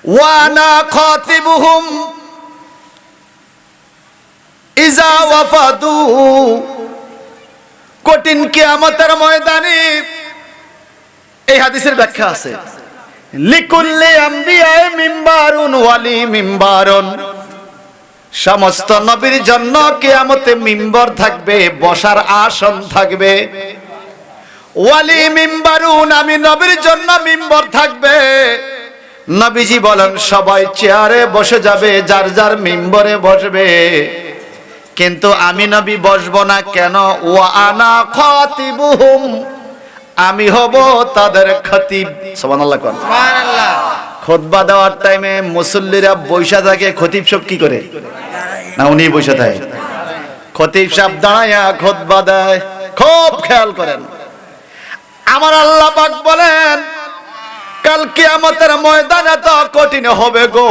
ওয়া আনা খাতিবুহুম ইজা ওয়াফাদু, কঠিন কিয়ামতের ময়দানে এই হাদিসের ব্যাখ্যা আছে, লিকুল্লি আম্বিয়া মিম্বারুন ওয়ালি মিম্বারুন, সমস্ত নবীর জন্য কিয়ামতে মিম্বর থাকবে, বসার আসন থাকবে। ওয়ালি মিম্বারুন, আমি নবীর জন্য মিম্বর থাকবে। নবীজি বলেন সবাই চেয়ারে বসে যাবে, যার যার মিম্বরে বসবে, কিন্তু আমি নবী বসবো না। কেন? ওয়া আনা খাতিবুহুম, আমি হব তাদের খতিব। সুবহানাল্লাহ কোন সুবহানাল্লাহ। খুতবা দেওয়ার টাইমে মুসল্লিরা বৈশা থাকে, খতিব সব কি করে না উনি বসে থাকে। খতিব সাহেব দাঁড়ায়া খুতবা দেয়, খুব খেয়াল করেন। আমার আল্লাহ পাক বলেন কাল কিয়ামতের ময়দানে তো কঠিন হবে গো।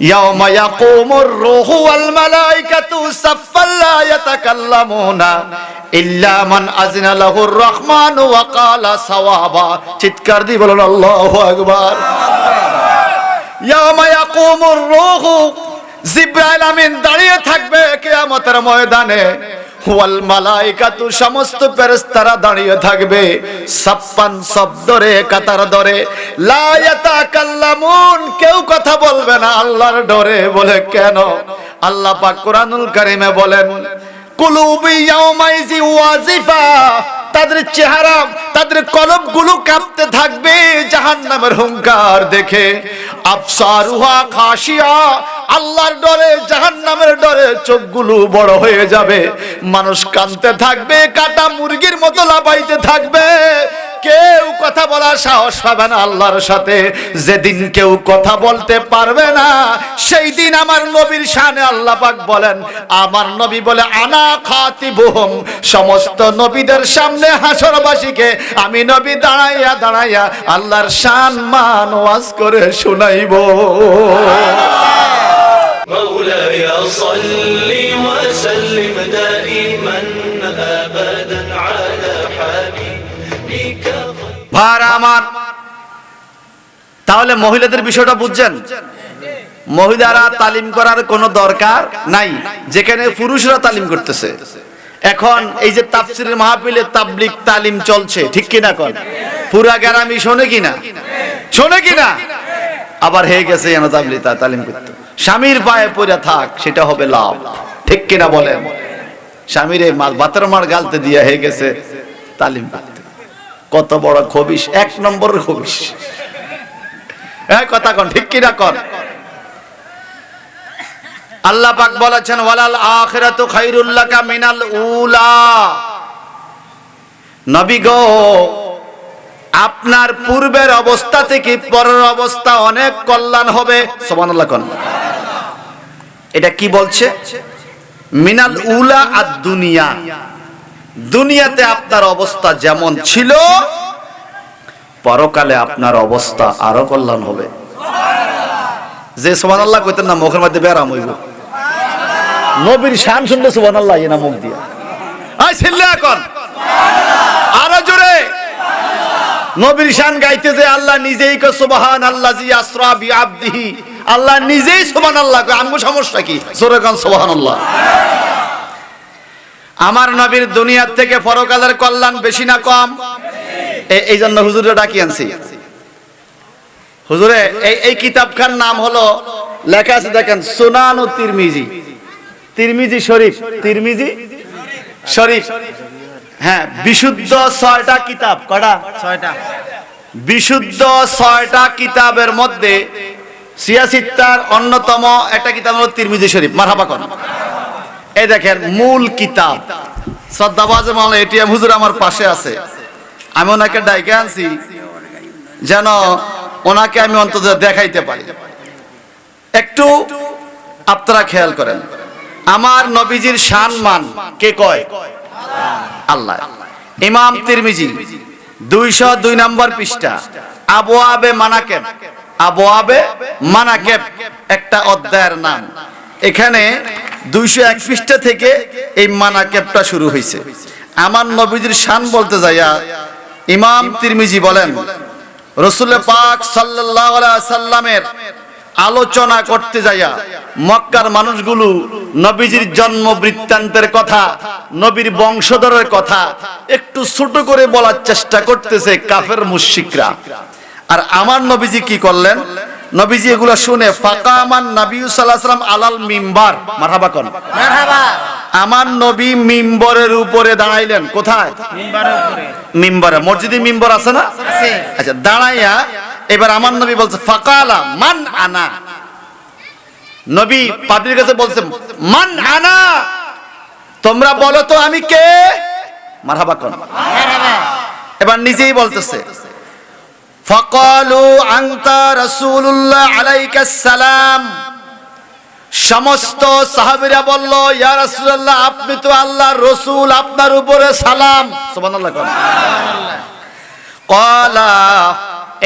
ইয়াউমা ইয়াকুমুর রূহু ওয়াল মালাইকাতু সাফফান লা ইয়াতাকাল্লামুনা ইল্লা মান আযিনা লাহুর রহমানু ওয়া ক্বালা সাওয়াবা। চিৎকার দিয়ে বলুন আল্লাহু আকবার। ইয়াউমা ইয়াকুমুর রূহু, জিবরাইল আমিন দাঁড়িয়ে থাকবে কিয়ামতের ময়দানে, ওয়াল মালাইকাতু, সমস্ত ফেরেশতারা দাঁড়িয়ে থাকবে, সাফফান শব্দরে কাতার ধরে, লা ইয়াতাকাল্লামুন, কেউ কথা বলবে না আল্লাহর ডরে। বলে কেন? আল্লাহ পাক কোরআনুল কারীমে বলেন কুলুবি ইয়াউমাইজি ওয়াজিফা, তাদের চেহারা, তাদের কলবগুলো কাঁপতে থাকবে জাহান্নামের হুঙ্কার দেখে। আবসারুহা খাশিয়া, আল্লাহর ডরে, জাহান্নামের ডরে চোখগুলো বড় হয়ে যাবে। মানুষ কাঁদতে থাকবে, কাটা মুরগির মতো লাফাইতে থাকবে, কেউ কথা বলার সাহস পাবে না আল্লাহর সাথে। যেদিন কেউ কথা বলতে পারবে না, সেই দিন আমার নবীর শানে আল্লাহ পাক বলেন, আমার নবী বলে আনা খাতিবুহুম, সমস্ত নবীদের সামনে হাসরবাসীকে আমি নবী দাঁড়াইয়া দাঁড়াইয়া আল্লাহর শান মান ওয়াজ করে শুনাইব। مولاي صل وسلم دائما ابدا على حبيبك। ভাই আমার, তাহলে মহিলাদের বিষয়টা বুঝছেন? মহিলারা তালিম করার কোনো দরকার নাই, যেখানে পুরুষরা তালিম করতেছে। এখন এই যে তাফসীরের মাহফিলে তাবলীগ তালিম চলছে, ঠিক কিনা কোন? পুরা গ্রামই শোনে কিনা? শোনে কিনা? আবার হয়ে গেছে যেন তাবলীগ তালিম করতে, স্বামীর পায়ে পড়ে থাক, সেটা হবে লাভ, ঠিক কিনা বলেন? স্বামীরে বাতের মার গালতে দিয়ে হয়ে গেছে তালিম করতে। কত বড় খবিশ, এক নম্বরের খবিশ। এই কথা কোন, ঠিক কিনা কোন? আল্লাহ পাক বলেছেন ওয়ালাল আখিরাতু খায়রুল লাকা মিনাল উলা, নবী গো আপনার পূর্বের অবস্থা থেকে পরের অবস্থা অনেক কল্যাণ হবে। সুবহানাল্লাহ কোন। এটা কি বলছে? মিনাল উলা আদ দুনিয়া, দুনিয়াতে আপনার অবস্থা যেমন ছিল, পরকালে আপনার অবস্থা আরো কল্যাণ হবে। যে সুবহানাল্লাহ কইতেন না, মুখের মধ্যে ব্যারাম হইব। নবীর শান শুনলে সুবহানাল্লাহ এনা মুখ দিয়া আই ছিল্লা এখন আরো জোরে নবীর শান গাইতে যে আল্লাহ নিজেই কয় সুবহানাল্লাযী আসরা বিআবদিহি, আল্লাহ নিজেই সুবহানাল্লাহ কয়। আমগো সমস্যা কি? জোরে গান সুবহানাল্লাহ। আমার নবীর দুনিয়ার থেকে পরকালের কল্যাণ বেশি না কম? এই জন্য হুজুরে ডাকি আনছি। হুজুরে এই কিতাবখান নাম হলো, লেখা আছে দেখেন, সুনান ও তিরমিজি, তিরমিজি শরীফ, তিরমিজি শরীফ। হ্যাঁ, বিশুদ্ধ 6টা কিতাব। কয়টা? 6টা। বিশুদ্ধ 6টা কিতাবের মধ্যে সিয়াসিত্তার অন্যতম একটা কিতাব হলো তিরমিজি শরীফ। মারহাবা কোন। এই দেখেন মূল কিতাব। শ্রদ্ধাবাজ মাওলানা এটিএম হুজুর আমার পাশে আছে, আমি ওনাকে ডাইকে আনছি যেন ওনাকে আমি অন্তত দেখাইতে পারি। একটু আপনারা খেয়াল করেন, আমার নবীজির শান মান কে কয়? আল্লাহ। ইমাম তিরমিজি 202 নম্বর পৃষ্ঠা, আবওয়াবে মানাকেব, আবওয়াবে মানাকেব একটা অধ্যায়ের নাম। এখানে 201 পৃষ্ঠা থেকে এই মানাকেবটা শুরু হয়েছে। আমার নবীজির শান বলতে যাইয়া ইমাম তিরমিজি বলেন রাসূল পাক সাল্লাল্লাহু আলাইহি সাল্লামের আলোচনা করতে যাইয়া মক্কার মানুষগুলো নবীজির জন্ম বৃত্তান্তের কথা, নবীর বংশধরের কথা একটু ছোট করে বলার চেষ্টা করতেছে কাফের মুশরিকরা। আর আমার নবীজি কি করলেন? নবীজি এগুলো শুনে ফাকামান নবী সাল্লাল্লাহু আলাইহি ওয়াসাল্লাম আলাল মিম্বার, মারহাবা কোন মারহাবা, আমার নবী মিম্বরের উপরে দাঁড়াইলেন। কোথায়? মিম্বরের উপরে। মিম্বরে, মসজিদে মিম্বর আছে না? আছে। আচ্ছা, দাঁড়াইয়া এবার আমার নবী বলছে ফাকালা মান আনা। নবী পাদ্রীর কাছে বলছে মান আনা, তোমরা বলো তো আমি কে? মারহাবা কোন মারহাবা। এবার নিজেই বলতেছে ফাকালু আনতা রাসূলুল্লাহ আলাইকাস সালাম। সমস্ত সাহাবীরা বলল ইয়া রাসূলুল্লাহ, আপনি তো আল্লাহর রাসূল, আপনার উপরে সালাম। সুবহানাল্লাহ কোন সুবহানাল্লাহ। ক্বালা,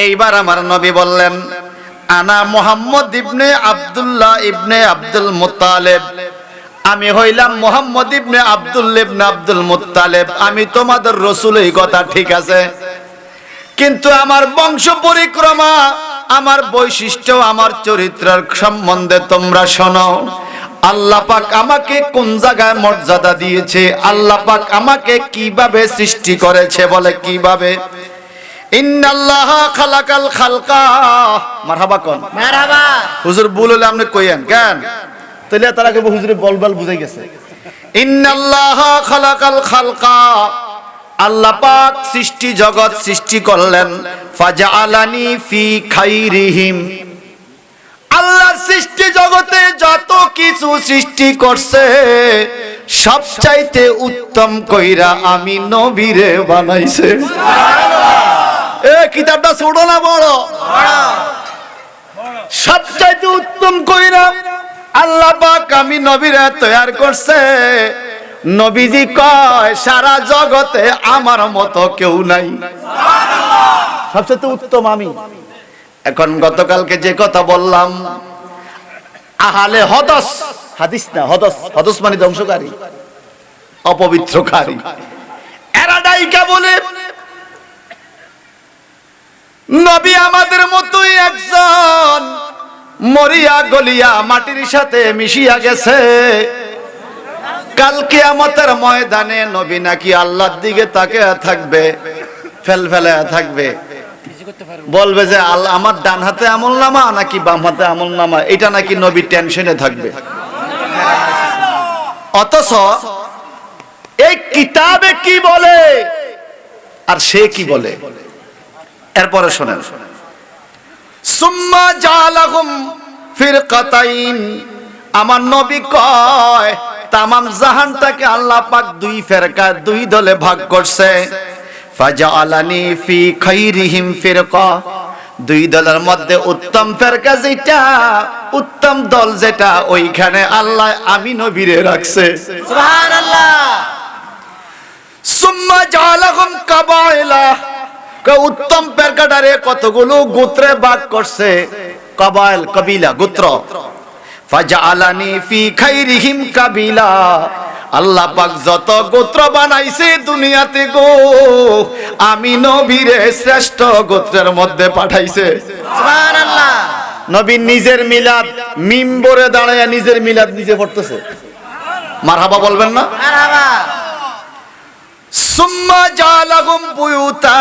এইবার আমার নবী বললেন আনা মুহাম্মদ ইবনে আব্দুল্লাহ ইবনে আব্দুল মুত্তালিব, আমি হইলাম মুহাম্মদ ইবনে আব্দুল্লাহ ইবনে আব্দুল মুত্তালিব, আমি তোমাদের রাসূল। এই কথা ঠিক আছে, কিন্তু আমার বংশ পরিক্রমা, আমার বৈশিষ্ট্য, আমার চরিত্রের সম্বন্ধে তোমরা শোনো। আল্লাহ পাক আমাকে কোন জায়গায় মর্যাদা দিয়েছে, আল্লাহ পাক আমাকে কিভাবে সৃষ্টি করেছে, বলে কিভাবে? ইন্নাল্লাহা খালাকাল খালকা, মারহাবা কোন মারহাবা। হুজুর ভুল হলে আপনি কইেন কেন, তাহলে তারাকে হুজুরে বলবল বুঝাই গেছে। ইন্নাল্লাহা খালাকাল খালকা, আল্লাহ পাক সৃষ্টি জগৎ সৃষ্টি করলেন। ফাজআলানি ফি খাইরিহিম, আল্লাহ সৃষ্টি জগতে যত কিছু সৃষ্টি করছে সবচাইতে উত্তম কইরা আমি নবীরে বানাইছে। এ কিতাবটা ছোট না বড়? সবচাইতে উত্তম কইরা আল্লাহ পাক আমি নবীরে তৈয়ার করছে। নবীজি কয় সারা জগতে আমার মতো কেউ নাই, সবচেয়ে উত্তম আমি। এখন গতকালকে যে কথা বললাম, আহলে হদস, হাদিস না হদস, হদস মানে ধ্বংসকারী, অপবিত্রকারী, এরা ডাইকা বলে নবী আমাদের মতোই একজন, মরিয়া গলিয়া মাটির সাথে মিশিয়া গেছে। কাল কিয়ামতের ময়দানে নবী নাকি আল্লাহর দিকে তাকিয়ে থাকবে, ফেলফেলে থাকবে, বলবে যে আল্লাহ আমার ডান হাতে আমলনামা নাকি বাম হাতে আমলনামা, এটা নাকি নবী টেনশনে থাকবে। অথচ এই কিতাবে কি বলে আর সে কি বলে, এরপরে শোনেন। সুম্মা জালাহুম ফিরকাতাইন, আমার নবী কয় তামাম জাহানটাকে আল্লাহ পাক দুই ফেরকা, দুই দলে ভাগ করছে। ফাজআলানি ফি খাইরিহিম ফিরকা, দুই দলের মধ্যে উত্তম ফেরকা যেটা, উত্তম দল যেটা, ওইখানে আল্লাহ আমি নবীরে রাখছে। সুবহানাল্লাহ। সুম্মা জালাহুম কাবাইলা, উত্তম ফেরকাটারে কতগুলো গোত্রে ভাগ করছে, কাবাইল কবিলা গোত্র। ফাজআলানি ফি খাইরিহিম কাবিলা, আল্লাহ পাক যত গোত্র বানাইছে দুনিয়াতে গো, আমি নবীরে শ্রেষ্ঠ গোত্রের মধ্যে পাঠাইছে। সুবহানাল্লাহ। নবী নিজের মিলাদ মিম্বরে দাঁড়ায়া নিজের মিলাদ নিজে পড়তেছে, মারহাবা বলবেন না? মারহাবা। সুম্মা জালাহুম বুয়ুতা,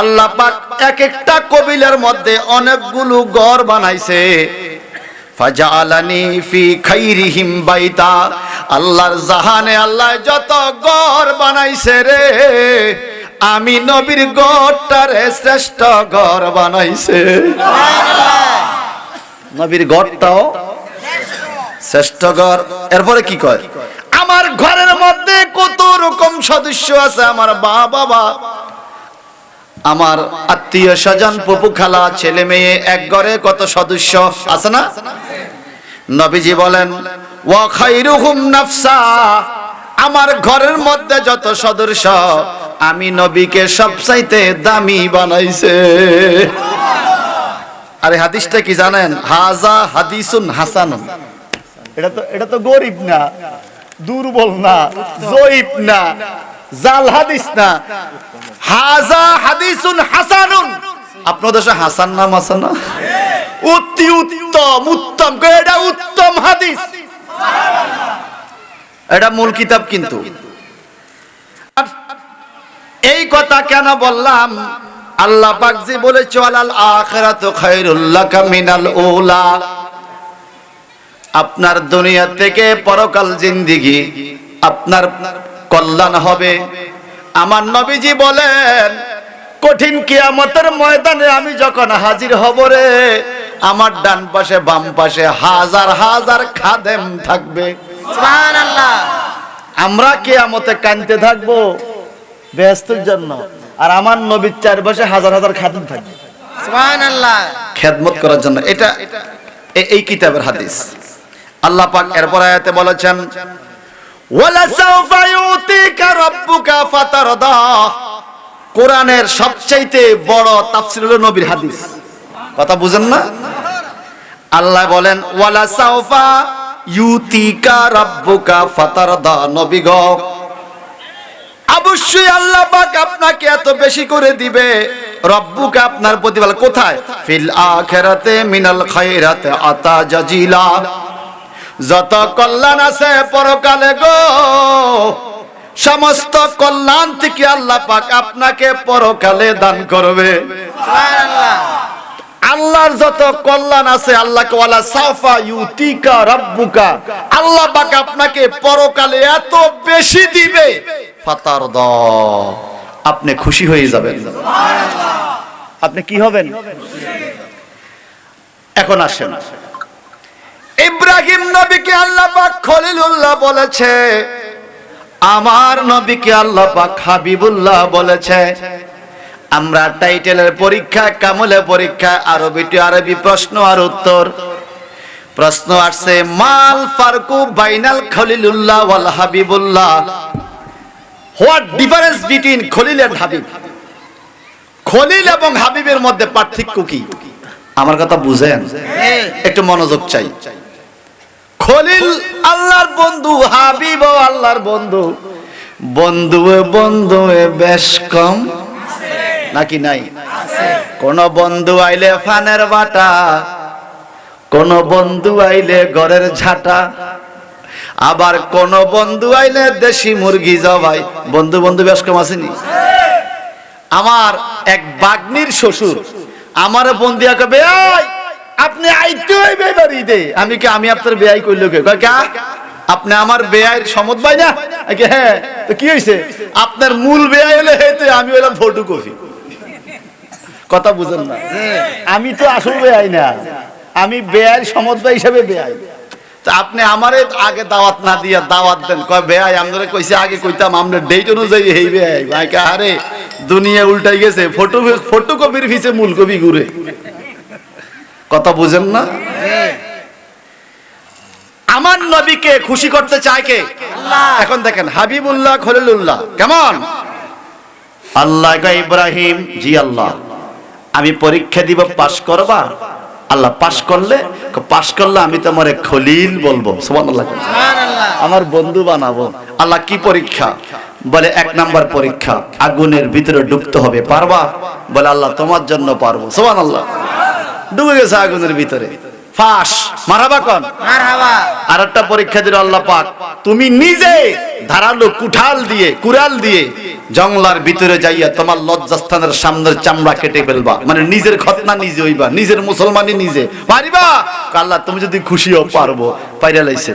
আল্লাহ পাক এক একটা কবিলার মধ্যে অনেকগুলো ঘর বানাইছে। ফাজআলানি ফি খাইরিহিম বাইতা, আল্লাহর জাহানে আল্লাহ যত ঘর বানাইছে রে, আমি নবীর ঘরটারে শ্রেষ্ঠ ঘর বানাইছে। সুবহানাল্লাহ। নবীর ঘরটাও শ্রেষ্ঠ ঘর। এরপরে কি কয়, আমার ঘরের মধ্যে কত রকম সদস্য আছে, আমার বাবা, আমার আত্মীয় স্বজন, ফুফু খালা, ছেলে মেয়ে, এক ঘরে কত সদস্য আছে না? নবীজি বলেন ওয়া খাইরুহুম নাফসা, আমার ঘরের মধ্যে যত সদস্য আমি নবীকে সবচাইতে দামি বানাইছে। আরে হাদিসটা কি জানেন? হাজা হাদিসুন হাসানুন, এটা তো গরিব না, দুর্বল না, জয়ীফ না, জাল হাদিস না, হাজা হাদিসুন হাসানুন, আপনাদের দেশে হাসান নাম আছে না? অতি উত্তম, উত্তম, এটা উত্তম হাদিস, এটা মূল কিতাব। কিন্তু এই কথা কেন বললাম? আল্লাহ পাক যে বলেছে ওয়ালাল আখিরাতু খায়রুল লাকা মিনাল উলা, আপনার দুনিয়া থেকে পরকাল জিন্দেগি আপনার কল্যাণ হবে। আমার নবীজি বলেন কঠিন কিয়ামতের ময়দানে আমি যখন হাজির হব রে, আমার ডান পাশে বাম পাশে হাজার হাজার খাদেম থাকবে। সুবহানাল্লাহ। আমরা কিয়ামতে কাঁদতে থাকবো বেহেশতের জন্য, আর আমার নবীর চারপাশে হাজার হাজার খাদেম থাকবে সুবহানাল্লাহ, খেদমত করার জন্য। এটা এই কিতাবের হাদিস। আল্লাহ পাক এরপর আয়াতে বলেছেন ওয়ালা সাওফা ইউতিকা রাব্বুকা ফাতারদা। কোরআনের সবচাইতে বড় তাফসীর হলো নবীর হাদিস। কথা বুঝেন না? আল্লাহ বলেন ওয়ালা সাওফা ইউতিকা রাব্বুকা ফাতারদা। নবী গো, অবশ্যই আল্লাহ পাক আপনাকে এত বেশি করে দিবে। রব্বুকা আপনার প্রতিপালক। কোথায়? ফিল আখিরাতে মিনাল খায়রাতে আতা জাজিলা। যত কল্যাণ আছে পরকালে গো, সমস্ত কল্যাণ থেকে আল্লাহ পাক আপনাকে পরকালে দান করবে। সুবহানাল্লাহ। আল্লাহর যত কল্যাণ আছে আল্লাহকে ওয়ালা সাফা ইউতিকা রাব্বুকা, আল্লাহ পাক আপনাকে পরকালে এত বেশি দিবে ফাতারদা, আপনি খুশি হয়ে যাবেন। আপনি কি হবেন? এখন আসেন, ইব্রাহিম নবীকে আল্লাহ পাক খলিলুল্লাহ বলেছে, আমার নবীকে আল্লাহ পাক হাবিবুল্লাহ বলেছে। আমরা টাইটেলের পরীক্ষা, কামলের পরীক্ষা, আরবি টু আরবি প্রশ্ন আর উত্তর। প্রশ্ন আসছে মাল ফারকু বাইনাল খলিলুল্লাহ ওয়াল হাবিবুল্লাহ। What difference between Khalil and Habib? খলিল এবং হাবিবের মধ্যে পার্থক্য কি? আমার কথা বুঝেন, একটু মনোযোগ চাই। খলিল আল্লাহর বন্ধু, হাবিব আল্লাহর বন্ধু। বন্ধু বন্ধু বেশ কম নাকি নাই? কোন বন্ধু আইলে ফানের বাটা, কোন বন্ধু আইলে ঘরের ঝাঁটা, আবার কোন বন্ধু আইলে দেশি মুরগি জবাই। বন্ধু বন্ধু বেশ কম আসেনি? আমার এক বাগ্নির শ্বশুর আমার বন্দিয়া কবে, আপনি আইতে হইবে বাড়িতে। আমি আপনার বেয়াই কইল কে? আপনি আমার বেয়াইর সমত ভাই না? হ্যাঁ। তো কি হয়েছে? আপনার মূল বেয়াই হলে হেতে, আমি হইলাম ফটো কপি। কথা বুঝেন না? আমি তো আসল বেয়াই না, আমি বেয়াইর সমত ভাই হিসাবে বেয়াই। তা আপনি আমারে আগে দাওয়াত না দিয়া দাওয়াত দেন, কয় বেয়াই আমরা কইছে আগে কইতাম আমরা ডেট অনুযায়ী এই বেয়াই। ভাই আরে দুনিয়া উল্টাই গেছে, ফটো কপির পিছে মূল কপি ঘুরে। কথা বুঝেন না? আমার নবীকে খুশি করতে চায় কে? আল্লাহ। এখন দেখেন হাবিবুল্লাহ খলিলুল্লাহ কেমন? আল্লাহ কয় ইব্রাহিম, জি আল্লাহ, আমি পরীক্ষা দিব, পাস করবা? আল্লাহ পাস করলে আমি তোমারে খলিল বলবো। সুবহানাল্লাহ। আমার বন্ধু বানাবো। আল্লাহ কি পরীক্ষা? বলে 1 নাম্বার পরীক্ষা, আগুনের ভিতরে ডুবতে হবে, পারবা? বলে আল্লাহ তোমার জন্য পারবো। সুবহানাল্লাহ। ডুবে গেছে আগুনের ভিতরে, ফাঁস। মারহাবা কোন? মারহাবা। আরেকটা পরীক্ষা দিল আল্লাহ পাক, তুমি নিজে ধারালো কুড়াল দিয়ে জঙ্গলার ভিতরে যাইয়া তোমার লজ্জাস্থানের সামনের চামড়া কেটে ফেলবা। মানে নিজের খতনা নিজে হইবা, নিজের মুসলমানি নিজে পারিবা। আল্লাহ তুমি যদি খুশি হও পারবো। পাইরা লাইছে।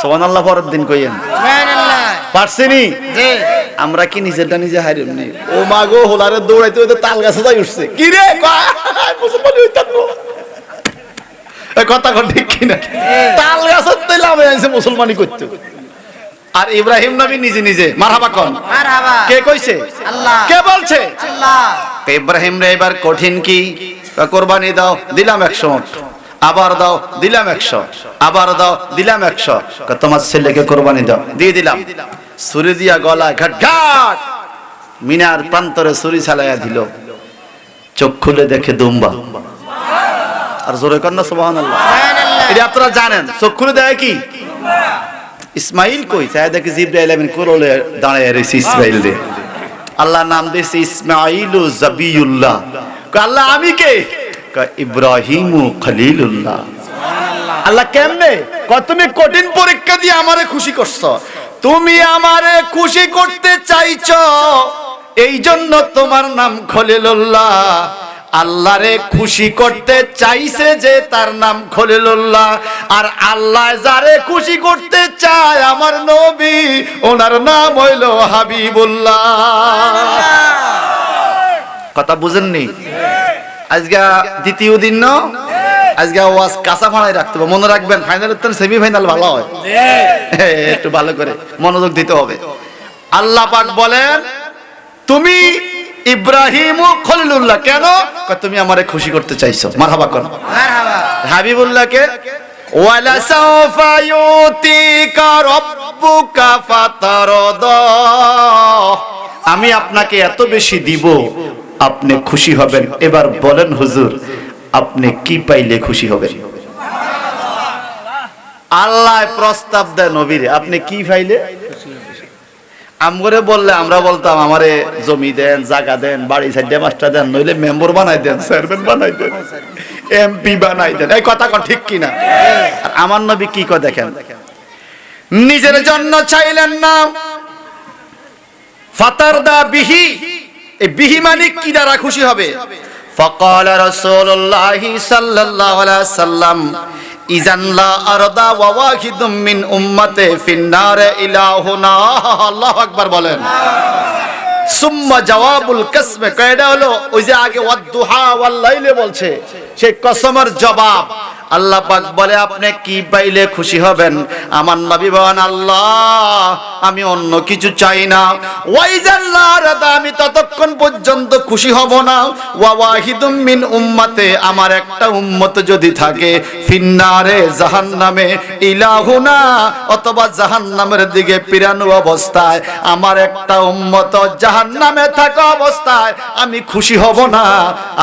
সুবহানাল্লাহ। পরের দিন কইেন সুবহানাল্লাহ। পারছিনি? জি। আমরা কি নিজেরটা নিজে হারিয়ে নি? ও মাগো, হোলারে দৌড়াইতে হইতে তাল গাছে যাই উঠছে। কি রে মুসলমানি হইতাম না। এই কথা ঠিক কিনা? তাল গাছের তেল আমি আইছে মুসলমানি করতে। আর ইব্রাহিম নবী নিজে নিজে। মারহাবা কোন? মারহাবা। কে কইছে? আল্লাহ। কে বলছে? আল্লাহ। ইব্রাহিম রে এবার কঠিন কি? কুরবানি দাও, দিলাম 100 উট। আবার দাও, দিলাম 100। আবার দাও, দিলাম 100। তোমার ছেলেকে কুরবানি দাও, দিয়ে দিলাম। ছুরি দিয়া গলায় ঘাট ঘাট মিনার প্রান্তরে ছুরি চালাইয়া দিল। চোখ খুলে দেখে দুম্বা। আর জোরে কর না সুবহানাল্লাহ। সুবহানাল্লাহ। এটা আপনারা জানেন, চোখ খুলে দেখে কি? ইসমাইল কই? চাই দেখে জিবরাইল আমিন কোরলে দাঁড়ায় রইছে। ইসমাইল রে আল্লাহ নাম দিয়েছে ইসমাঈল জাবিউল্লাহ। আল্লাহ আমি কে? ইব্রাহিম খলিলুল্লাহ। আল্লাহ কেমনে? তুমি কঠিন পরীক্ষা দিয়ে আমারে খুশি করছো, তুমি আমারে খুশি করতে চাইছো, এই জন্য তোমার নাম খলিলুল্লাহ। আল্লাহরে খুশি করতে চাইছে যে তার নাম খলিলুল্লাহ, আর আল্লাহ যারে খুশি করতে চায় আমার নবী, ওনার নাম হইল হাবিবুল্লাহ। কথা বুঝেননি? আজকে দ্বিতীয় দিন না, আজকে ওয়াজ কাঁচা ফাড়াই রাখতে হবে, মনে রাখবেন ফাইনালের তো সেমিফাইনাল ভালো হয়, একটু ভালো করে মনোযোগ দিতে হবে। আল্লাহ পাক বলেন তুমি ইব্রাহিম খলিলুল্লাহ, কেন? তুমি আমারে খুশি করতে চাইছো। মারহাবা কোন মারহাবা। হাবিবুল্লাহকে ওয়ালা সাওফা ইউতিকা রাব্বুকা ফাতারদা, আমি আপনাকে এত বেশি দিব আপনি খুশি হবেন। এবার বলেন হুজুর আপনি কি পাইলে খুশি হবেন? আল্লাহ প্রস্তাব দেয় নবীরে, আপনি কি পাইলে? আমগরে বললে আমরা বলতাম আমারে জমি দেন, জায়গা দেন, বাড়ি সাইডে মাস্টার দেন, নইলে মেম্বার বানাই দেন, চেয়ারম্যান বানাই দেন, এমপি বানাই দেন। এই কথা কোন ঠিক কিনা? আর আমার নবী কি কয় দেখেন, নিজের জন্য চাইলেন না, ফাতারদা বিহি, এই বিহি মানে কি দ্বারা খুশি হবে? ফাকাল রাসূলুল্লাহ সাল্লাল্লাহু আলাইহি ওয়াসাল্লাম ইজান লা আরদা ওয়া ওয়াহিদুম মিন উম্মতি ফিন্নার ইলাহুনা। আল্লাহু আকবার বলেন। সুম্মা জওয়াবুল কসমে, কয়টা হলো ওই যে আগে ওয়াদুহা ওয়াল লাইলে বলছে, সেই কসমের জবাব। আল্লাহ পাক বলে আপনি কি পাইলে খুশি হবেন? আমার নবী বলেন আল্লাহ আমি অন্য কিছু চাই না, ওয়াইজাল্লাহ আমি ততক্ষণ পর্যন্ত খুশি হব না, ওয়া ওয়াহিদুম মিন উম্মতে, আমার একটা উম্মত যদি থাকে, ফিন্নারে জাহান্নামে, ইলাহুনা অথবা জাহান্নামের দিকে পিরানো অবস্থায়, আমার একটা উম্মত জাহান্নামে থাকা অবস্থায় আমি খুশি হব না।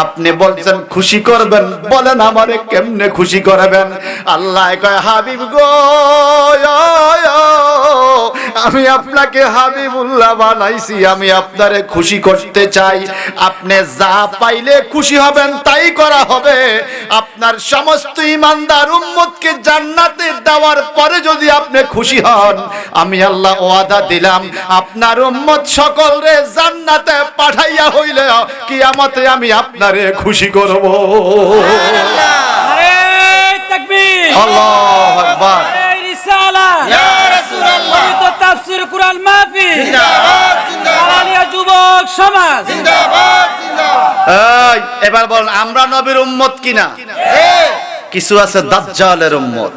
আপনি বলছেন খুশি করবেন, বলেন আমারে কেমনে খুশি করবেন? আল্লাহ কয় হাবিব গো আমি আপনাকে হাবিবুল্লাহ বানাইছি, আমি আপনারে খুশি করতে চাই। আপনি যা পাইলে খুশি হবেন তাই করা হবে। আপনার সমস্ত ইমানদার উম্মতকে জান্নাতে দেওয়ার পরে যদি আপনি খুশি হন, আমি আল্লাহ ওয়াদা দিলাম আপনার উম্মত সকলরে জান্নাতে পাঠাইয়া হইলে কিয়ামতে আমি আপনারে খুশি করব। আল্লাহু আকবার। ইয়া রাসূলুল্লাহ। তো তাফসীর কুরআন মাহফিল জিন্দাবাদ জিন্দাবাদ। আলালিয়া যুবক সমাজ জিন্দাবাদ জিন্দাবাদ। এবার বলেন আমরা নবীর উম্মত কিনা? কিছু আছে দাজ্জালের উম্মত।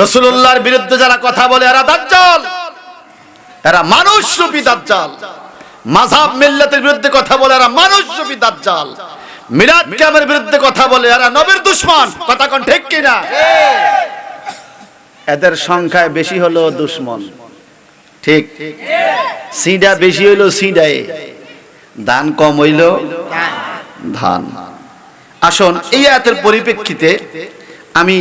রাসূলুল্লাহর বিরুদ্ধে যারা কথা বলে এরা দাজ্জাল, এরা মানুষরূপী দাজ্জাল। মাযহাব মিল্লাতের বিরুদ্ধে কথা বলে এরা মানুষরূপী দাজ্জাল। মিলাদ কিয়ামের বিরুদ্ধে কথা বলে এরা নবীর দুশমন। কথা কোন ঠিক কিনা? এদের সংখ্যায় বেশি হলো দুশমন, ঠিক? সিডা বেশি হইলো সিডায়ে, দান কম হইলো ধান। আসুন এই আয়াতের পরিপ্রেক্ষিতে আমি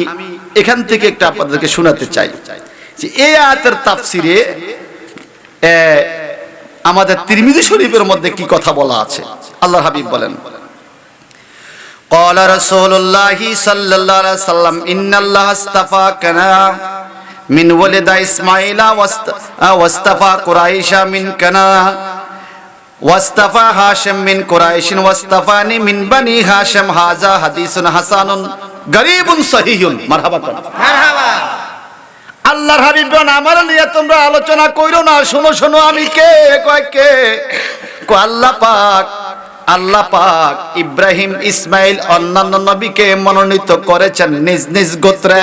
এখান থেকে একটা আপনাদেরকে শোনাতে চাই যে এই আয়াতের তাফসিরে আমাদের তিরমিজি শরীফের মধ্যে কি কথা বলা আছে। আল্লাহর হাবিব বলেন قال رسول الله صلى الله عليه وسلم إن الله اصطفى كنعان من ولد إسماعيل واصطفى قريش من كنعان واصطفى هاشم من قريش واصطفاني من بني هاشم هذا حديث حسن غريب صحيح مرحبا মারহাবা। আল্লাহর হাবিব বলেন আমার নিয়ে তোমরা আলোচনা কইরো না, শোনো শোনো আমি কে? কয় কে? আল্লাহ পাক ইব্রাহিম ইসমাইল অন্যান্য নবীকে মনোনীত করেছেন নিজ নিজ গোত্রে,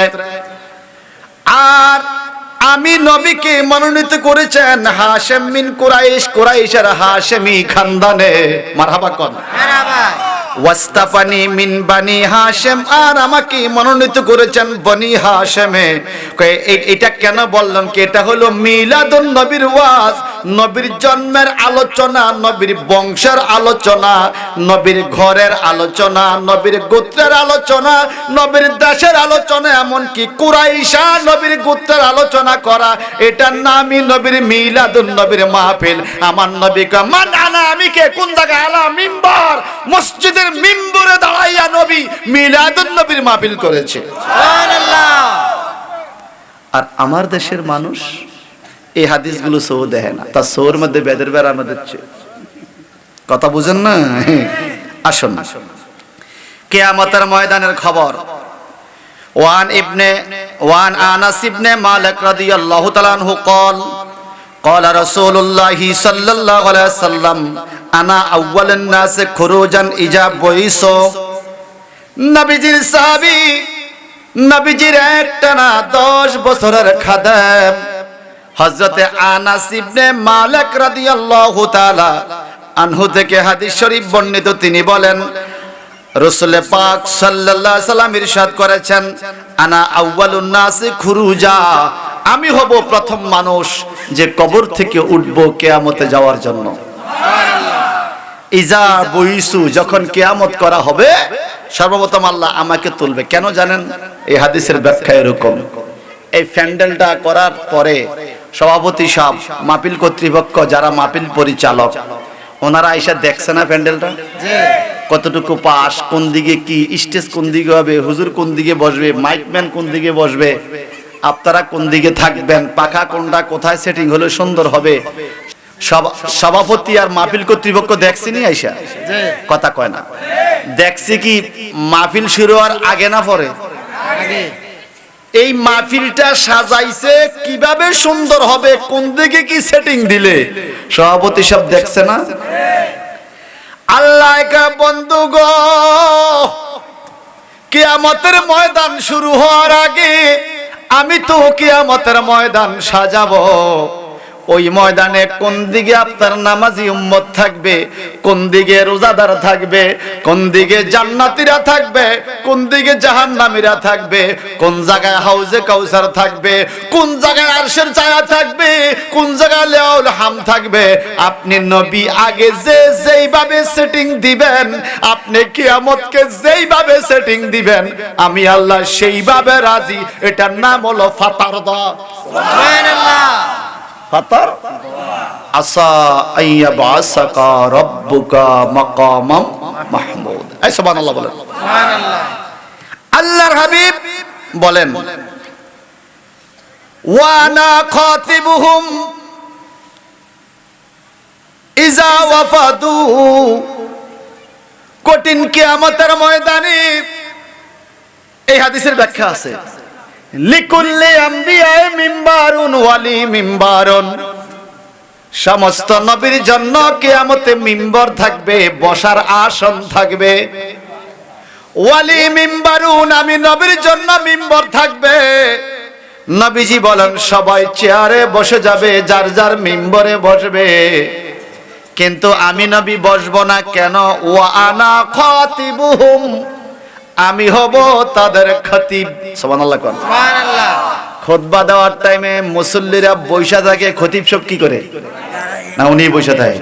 আর আমি নবীকে মনোনীত করেছেন হাশেম মিন কুরাইশ, কুরাইশের হাশেমি খানদানে। মারহাবা কোন মারহাবা। ওয়াস্তাফানি মিন বানি হাশেম, আর আমাকে মনোনীত করেছেন বনি হাশেমে। এটা কেন বললাম কি? এটা হলো মিলাদুন নবীর ওয়াজ। নবীর জন্মের আলোচনা, নবীর বংশের আলোচনা, নবীর ঘরের আলোচনা, নবীর গোত্রের আলোচনা, নবীর দেশের আলোচনা, এমনকি কুরাইশা নবীর গোত্রের আলোচনা করা, এটার নামই নবীর মিলাদুন নবীর মাহফিল। আমার নবী কা মান আনা, আমি কে, কোন জায়গায়? আলা মিম্বার, মসজিদের মিম্বরে দাঁড়াইয়া নবী মিলাদুন নবীর মাহফিল করেছে। সুবহানাল্লাহ। আর আমার দেশের মানুষ এই হাদিসগুলো সৌ দেখে না, তার সৌর মধ্যে বেদের বেড়ার মধ্যে কথা বুঝেন না? আসুন কিয়ামতের ময়দানের খবর। ওয়ান আনাস ইবনে মালিক রাদিয়াল্লাহু তাআলা আনহু قال قال رسول الله صلى الله عليه وسلم انا اول الناس خروجا اذا بعثوا। নবীজির সাহাবী, নবীজির একটানা 10 বছরের খাদেম হযরতে আনাস ইবনে মালিক রাদিয়াল্লাহু তাআলা আনহু থেকে হাদিস শরীফ বর্ণিত। তিনি বলেন, রাসূল পাক সাল্লাল্লাহু আলাইহি সাল্লাম ইরশাদ করেছেন, আনা আউয়ালুন নাসি খুরুজা, আমি হব প্রথম মানুষ যে কবর থেকে উঠব কিয়ামতে যাওয়ার জন্য। ইজা বুইসু, যখন কিয়ামত করা হবে সর্বপ্রথম আল্লাহ আমাকে তুলবে। কেন জানেন? এই হাদিসের ব্যাখ্যা এরকম, এই প্যান্ডেলটা করার পরে সভাপতি সাহেব, মাহফিল কর্তৃপক্ষ, যারা মাহফিল পরিচালক, ওনারা আইসা দেখছে না প্যান্ডেলটা কতটুকু পাশ, কোন দিকে কি স্টেজ, কোন দিকে হবে, হুজুর কোন দিকে বসবে, মাইকম্যান কোন দিকে বসবে, আপনারা কোন দিকে থাকবেন, পাখা কোনটা কোথায় সেটিং হলে সুন্দর হবে, সভাপতি আর মাহফিল কর্তৃপক্ষ দেখছি নি আইসা? কথা কয় না। দেখছি কি মাহফিল শুরু হওয়ার আগে না পরে? এই মাহফিলটা সাজাইছে কিভাবে সুন্দর হবে, কোন দিকে কি সেটিং দিলে সভাপতি সব দেখছে না? আল্লাহ কা বন্ধু গো, কিয়ামতের ময়দান শুরু হওয়ার আগে আমি তো কিয়ামতের ময়দান সাজাবো। ওই ময়দানে কোন দিকে আপনার নামাজি উম্মত থাকবে, কোন দিকে রোজাদার থাকবে, কোন দিকে জান্নাতীরা থাকবে, কোন দিকে জাহান্নামীরা থাকবে, কোন জায়গায় হাউজে কাউসার থাকবে, কোন জায়গায় আরশের ছায়া থাকবে, কোন জায়গায় লাউল হাম থাকবে, আপনি নবী আগে যেইভাবে সেটিং দিবেন, আপনি কিয়ামতকে যেইভাবে সেটিং দিবেন, আমি আল্লাহ সেইভাবে রাজি। এটার নাম হলো ফাতারদা। সুবহানাল্লাহ। ফাতার আসা আইয়াবাসাকা রাব্বুকা মাকামাম মাহমুদ। এই সুবহানাল্লাহ বলেন। সুবহানাল্লাহ। আল্লাহর হাবিব বলেন, ওয়ানা খাতিবুহুম ইজা ওয়াফাদু, কঠিন কিয়ামতের ময়দানে এই হাদিসের ব্যাখ্যা আছে, লিকুল্লি আম্বিয়ায়ে মিম্বারুন ওয়ালি মিম্বারুন, সমস্ত নবীর জন্য কিয়ামতে মিম্বর থাকবে, বসার আসন থাকবে। ওয়ালি মিম্বারুন, আমি নবীর জন্য মিম্বর থাকবে। নবীজি বলেন সবাই চেয়ারে বসে যাবে, যার যার মিম্বরে বসবে, কিন্তু আমি নবী বসবো না। কেন? ওয়া আনা খাতিবুহুম, আমি হব তাদের খতিব। সুবহানাল্লাহ। সুবহানাল্লাহ। খুতবা দেওয়ার টাইমে মুসল্লিরা বৈশা থাকে, খতিব সব কি করে? না উনি বৈশা থাকে,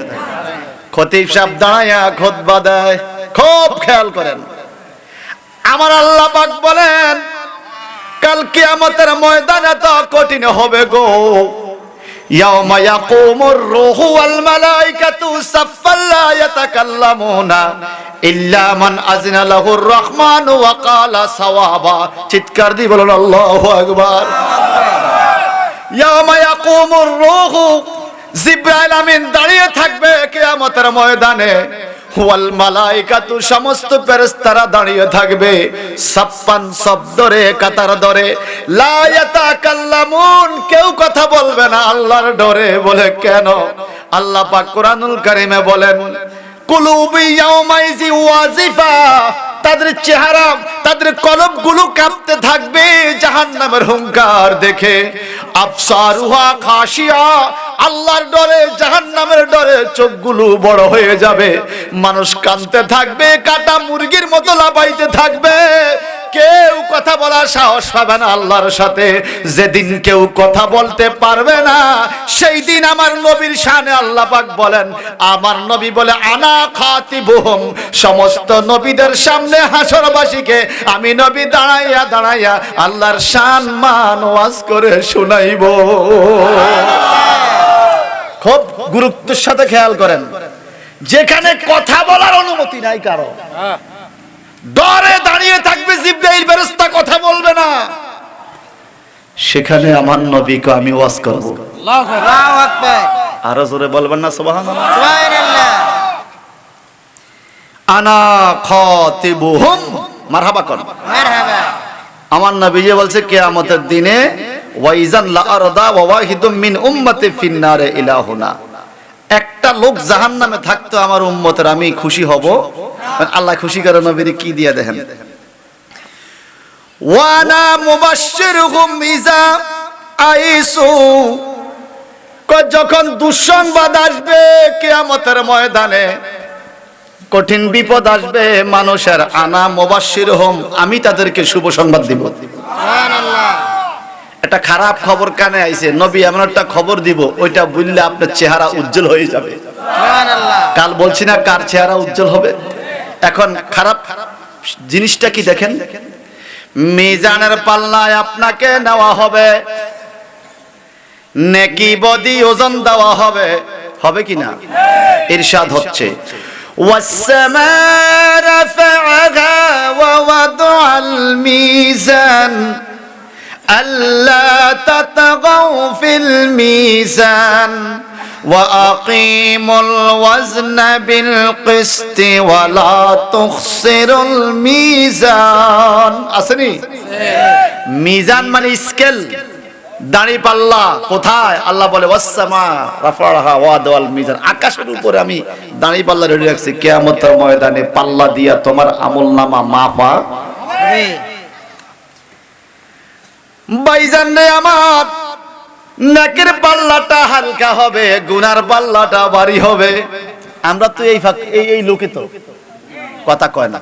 খতিব সাহেব দাঁড়ায়া খুতবা দেয়। খুব খেয়াল করেন। আমার আল্লাহ পাক বলেন, কাল কিয়ামতের ময়দানে তো কঠিন হবে গো। ইয়াউমা ইয়াকুমুর রূহু ওয়াল মালাইকাতু সাফফান লা ইয়াতাকাল্লামুনা ইল্লা মান আযিনা লাহুর রহমানু ওয়া ক্বালা সাওয়াবা। চিৎকার দিয়ে বলুন আল্লাহু আকবার। ইয়াউমা ইয়াকুমুর রূহু, জিবরাইল আমিন দাঁড়িয়ে থাকবে কিয়ামতের ময়দানে, ওয়াল মালাইকাতু, সমস্ত ফেরেশতারা দাঁড়িয়ে থাকবে, সাফফান শব্দরে, কাতার ধরে, লা ইয়াতাকাল্লামুন, কেউ কথা বলবে না আল্লাহর ডরে। বলে কেন? আল্লাহ পাক কোরআনুল কারীমে বলেন, কুলুবি ইয়াউমাইজি ওয়াজিফা, তাদের চেহারা, তাদের কলবগুলো কাঁপতে থাকবে জাহান্নামের হুঙ্কার দেখে। আবসারুহা খাশিয়া, আল্লাহর ডরে, জাহান্নামের ডরে চোখগুলো বড় হয়ে যাবে। মানুষ কাঁদতে থাকবে, কাটা মুরগির মতো লাফাইতে থাকবে। কেউ কথা বলার সাহস পাবে না আল্লাহর সাথে। যেদিন কেউ কথা বলতে পারবে না সেই দিন আমার নবীর শানে আল্লাহ পাক বলেন, আমার নবী বলে আনা খাতিবুহুম, সমস্ত নবীদের সামনে হাসরবাসীকে আমি নবী দাঁড়াইয়া দাঁড়াইয়া আল্লাহর শান মান ওয়াজ করে শোনাইব। খুব গুরুত্বের সাথে খেয়াল করেন, যেখানে কথা বলার অনুমতি নাই কারো, ডরে দাঁড়িয়ে থাকবে জিবরাইল ফেরেশতা, কথা বলবে না, সেখানে আমার নবীকে আমি ওয়াজ করব। আল্লাহু আকবার। আল্লাহু আকবার। আরো জোরে বলবেন না সুবহানাল্লাহ? সুবহানাল্লাহ। আনা খাতিবুহুম, মারহাবা কর। মারহাবা। আমার নবী যে বলছে কিয়ামতের দিনে ওয়াইজান লা আরদা ওয়া ওয়াহিদুম মিন উম্মতি ফিন্নারে ইলাহুনা, একটা লোক জাহান্নামে থাকতো আমার উম্মতের, আমি খুশি হব। আল্লাহ খুশি করে নবীর কি দিয়ে দেখেন, ওয়ানা মুবাশশিরুহুম ইজা আইসু, যখন দুঃসংবাদ আসবে কিয়ামতের ময়দানে, কঠিন বিপদ আসবে মানুষের, আনা মুবাশশিরুহুম, আমি তাদেরকে শুভ সংবাদ দিব। সুবহানাল্লাহ। একটা খারাপ খবর কানে আইছে, নবী এমন একটা খবর দিব ওইটা বললে আপনার চেহারা উজ্জ্বল হয়ে যাবে। সুবহানাল্লাহ। কাল বলছি না কার চেহারা উজ্জ্বল হবে। এখন খারাপ জিনিসটা কি দেখেন, মিজানের পাল্লায় আপনাকে নেওয়া হবে, নেকি বদি ওজন দেওয়া হবে, হবে কি না? ইরশাদ হচ্ছে ওয়াসসামা'a রাফা'আহা ওয়া ওয়াদা'আল মিজান আল্লা তাতাগাউ ফিল মিজান ওয়া আকিমুল ওয়াজনা বিল কিসতি ওয়া লা তুখসিরুল মিজান। আসেনি? মিজান মানে স্কেল, দাঁড়ি পাল্লা। কোথায়? আল্লাহ বলে ওয়াসসামা রাফা'আহা ওয়া ওয়াদা'আল মিজান, আকাশের উপরে আমি দাঁড়ি পাল্লা রেডি রাখছি, কিয়ামতের ময়দানে পাল্লা দিয়া তোমার আমলনামা মাপা। ভাইজান রে আমার, নেকের পাল্লাটা হালকা হবে, গুনার পাল্লাটা ভারী হবে। আমরা তো এই লোকে তো কথা কয় না,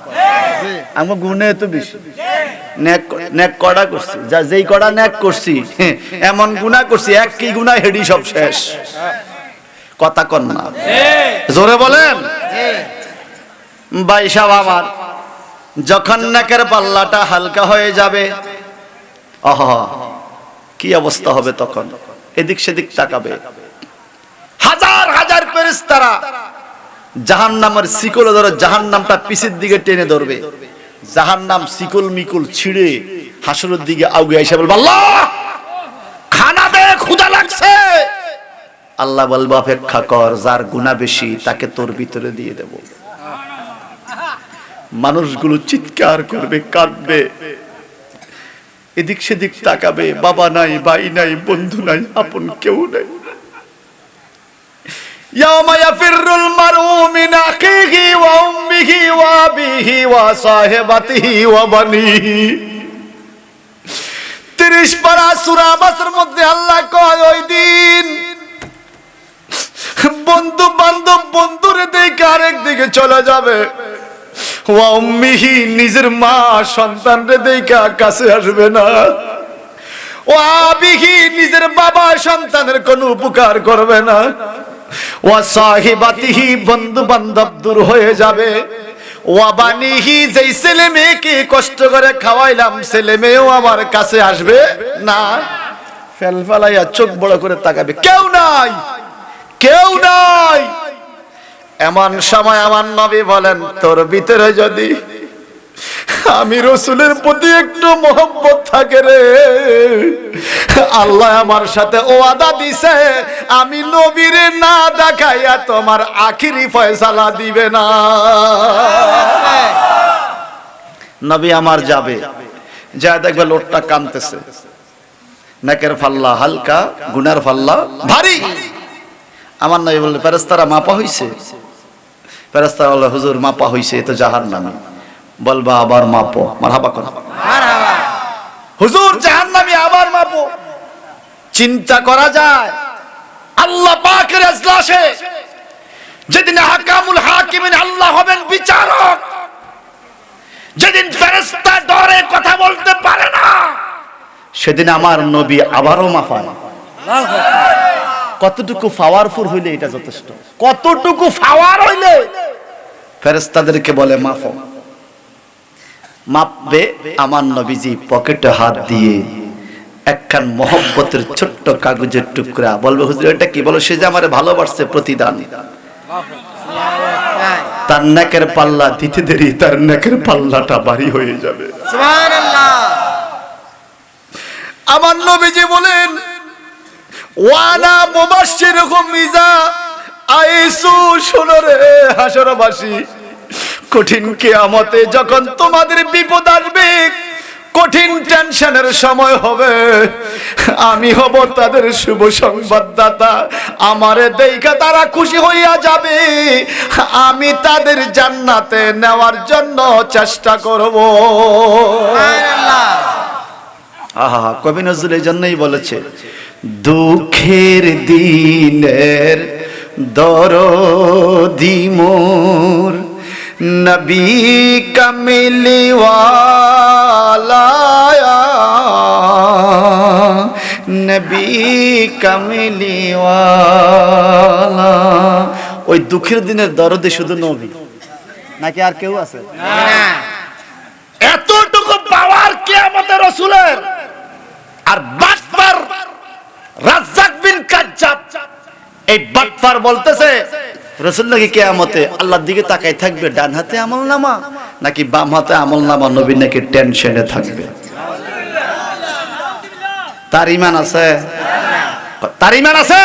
আমরা গুনে তো বেশি, নেক কড়া করছি, যা যেই কড়া নেক করছি এমন গুনাহ করছি, এক কি গুনাহ হেডি সব শেষ। কথা কন না, জোরে বলেন। ভাই সাহেব আমার, যখন নেকের পাল্লাটা হালকা হয়ে যাবে, আহা কি অবস্থা হবে তখন, এদিক সেদিক তাকাবে, হাজার হাজার ফেরেশতারা জাহান্নামের শিকল ধরে জাহান্নামটা পিছের দিকে টেনে ধরবে, জাহান্নাম শিকল মিকুল ছিঁড়ে হাসরের দিকে আউগে এসে বলবে আল্লাহ খানা দে, ক্ষুধা লাগছে। আল্লাহ বলবে অপেক্ষা কর, যার গুনাহ বেশি তাকে তোর ভিতরে দিয়ে দেব। মানুষগুলো চিৎকার করবে, কাঁদবে, এদিক সেদিক তাকাবে, বাবা নাই, ভাই নাই, বন্ধু নাই, আপন কেউ নাই। ইয়াওমা ইয়াফিরুল মারউ মিন আখিহি ওয়া উম্মিহি ওয়া আবিহি ওয়া সাহিবাতিহি ওয়া বানিহি। 30 পারা সূরা বাসের মধ্যে আল্লাহ কয় ওই দিন বন্ধু বান্ধব বন্ধুরে দেখে আরেক দিকে চলে যাবে, ওয়া উম্মিহি, নিজের মা সন্তানরে দেখা কাছে আসবে না, ওয়া আবিহি, নিজের বাবা সন্তানের কোনো উপকার করবে না, ওয়া সাহিবাতিহি, বন্ধু বান্ধব দূর হয়ে যাবে, ওয়া বানিহি, যেই ছেলে মেয়েকে কষ্ট করে খাওয়াইলাম ছেলে মেয়েও আমার কাছে আসবে না। ফেলফেলাইয়া চোখ বড় করে তাকাবে, কেউ নাই, কেউ নাই। এমন সময় আমার নবী বলেন, তোর ভিতরে যদি আমি রাসূলের প্রতি একটু মহব্বত থাকে রে, আল্লাহ আমার সাথে ওয়াদা দিছে আমি নবীরে না দেখাইয়া তোমার আখিরি ফয়সালা দিবে না। নবী আমার যাবে, যা দেখবে লোকটা কাঁদতেছে, নেকের ফাল্লা হালকা, গুনার ফাল্লা ভারী। আমার নবী বললেন ফেরেশতারা মাপা হইছে? ফেরেশতারা বলল হুজুর মাপা হইছে, এ তো জাহান্নামী। বলবা আবার মাপো, মারহাবা করো, মারহাবা। হুজুর জাহান্নামী আবার মাপো। চিন্তা করা যায় আল্লাহ পাকের ইজলাসে যেদিন হাকামুল হাকিমিন, আল্লাহ হবেন বিচারক, যেদিন ফেরেশতা ডরে কথা বলতে পারে না, সেদিন আমার নবী আবারও মাফায়। কতটুকু পাওয়ারফুল হইলে এটা যথেষ্ট, কতটুকু পাওয়ার হইলে ফেরেশতাদেরকে বলে মাফো। মাপবে আমার নবীজি পকেটে হাত দিয়ে একখান মহব্বতের ছোট্ট কাগজের টুকরা, বলবে হুজুর এটা কি? বলো সে যে আমারে ভালোবাসছে প্রতিদান। তার নেকের পাল্লা দিতে দেরি তার নেকের পাল্লাটা ভারী হয়ে যাবে। সুবহানাল্লাহ। আমার নবীজি বলেন ওয়ালা মুবাশশিরুকুম ইজা আইসু, শোনো রে হাসরবাসী, কঠিন কিয়ামতে যখন তোমাদের বিপদ আসবে, কঠিন টেনশনের সময় হবে, আমি হব তাদের শুভ সংবাদদাতা। আমারে দেখা তারা খুশি হইয়া যাবে, আমি তাদের জান্নাতে নেওয়ার জন্য চেষ্টা করব। সুবহানাল্লাহ। আহা, কবি নজরুল এই জন্যই বলেছে, দুঃখের দিনের দরদি মোর নবী কামিলিওয়ালা, নবী কামিলিওয়ালা। ওই দুঃখের দিনের দরদি শুধু নবী নাকি আর কেউ আছে? এতটুকু পাওয়ার কিয়ামতের রাসূলের। আর বাটপার রাজ্জাক বিন কাজ্জাব, এই বাটপার বলতেছে রাসূল নাকি কিয়ামতে আল্লাহর দিকে তাকাই থাকবে, ডান হাতে আমলনামা নাকি বাম হাতে আমলনামা, নবী নাকি টেনশনে থাকবে। তার ঈমান আছে? তার ঈমান আছে?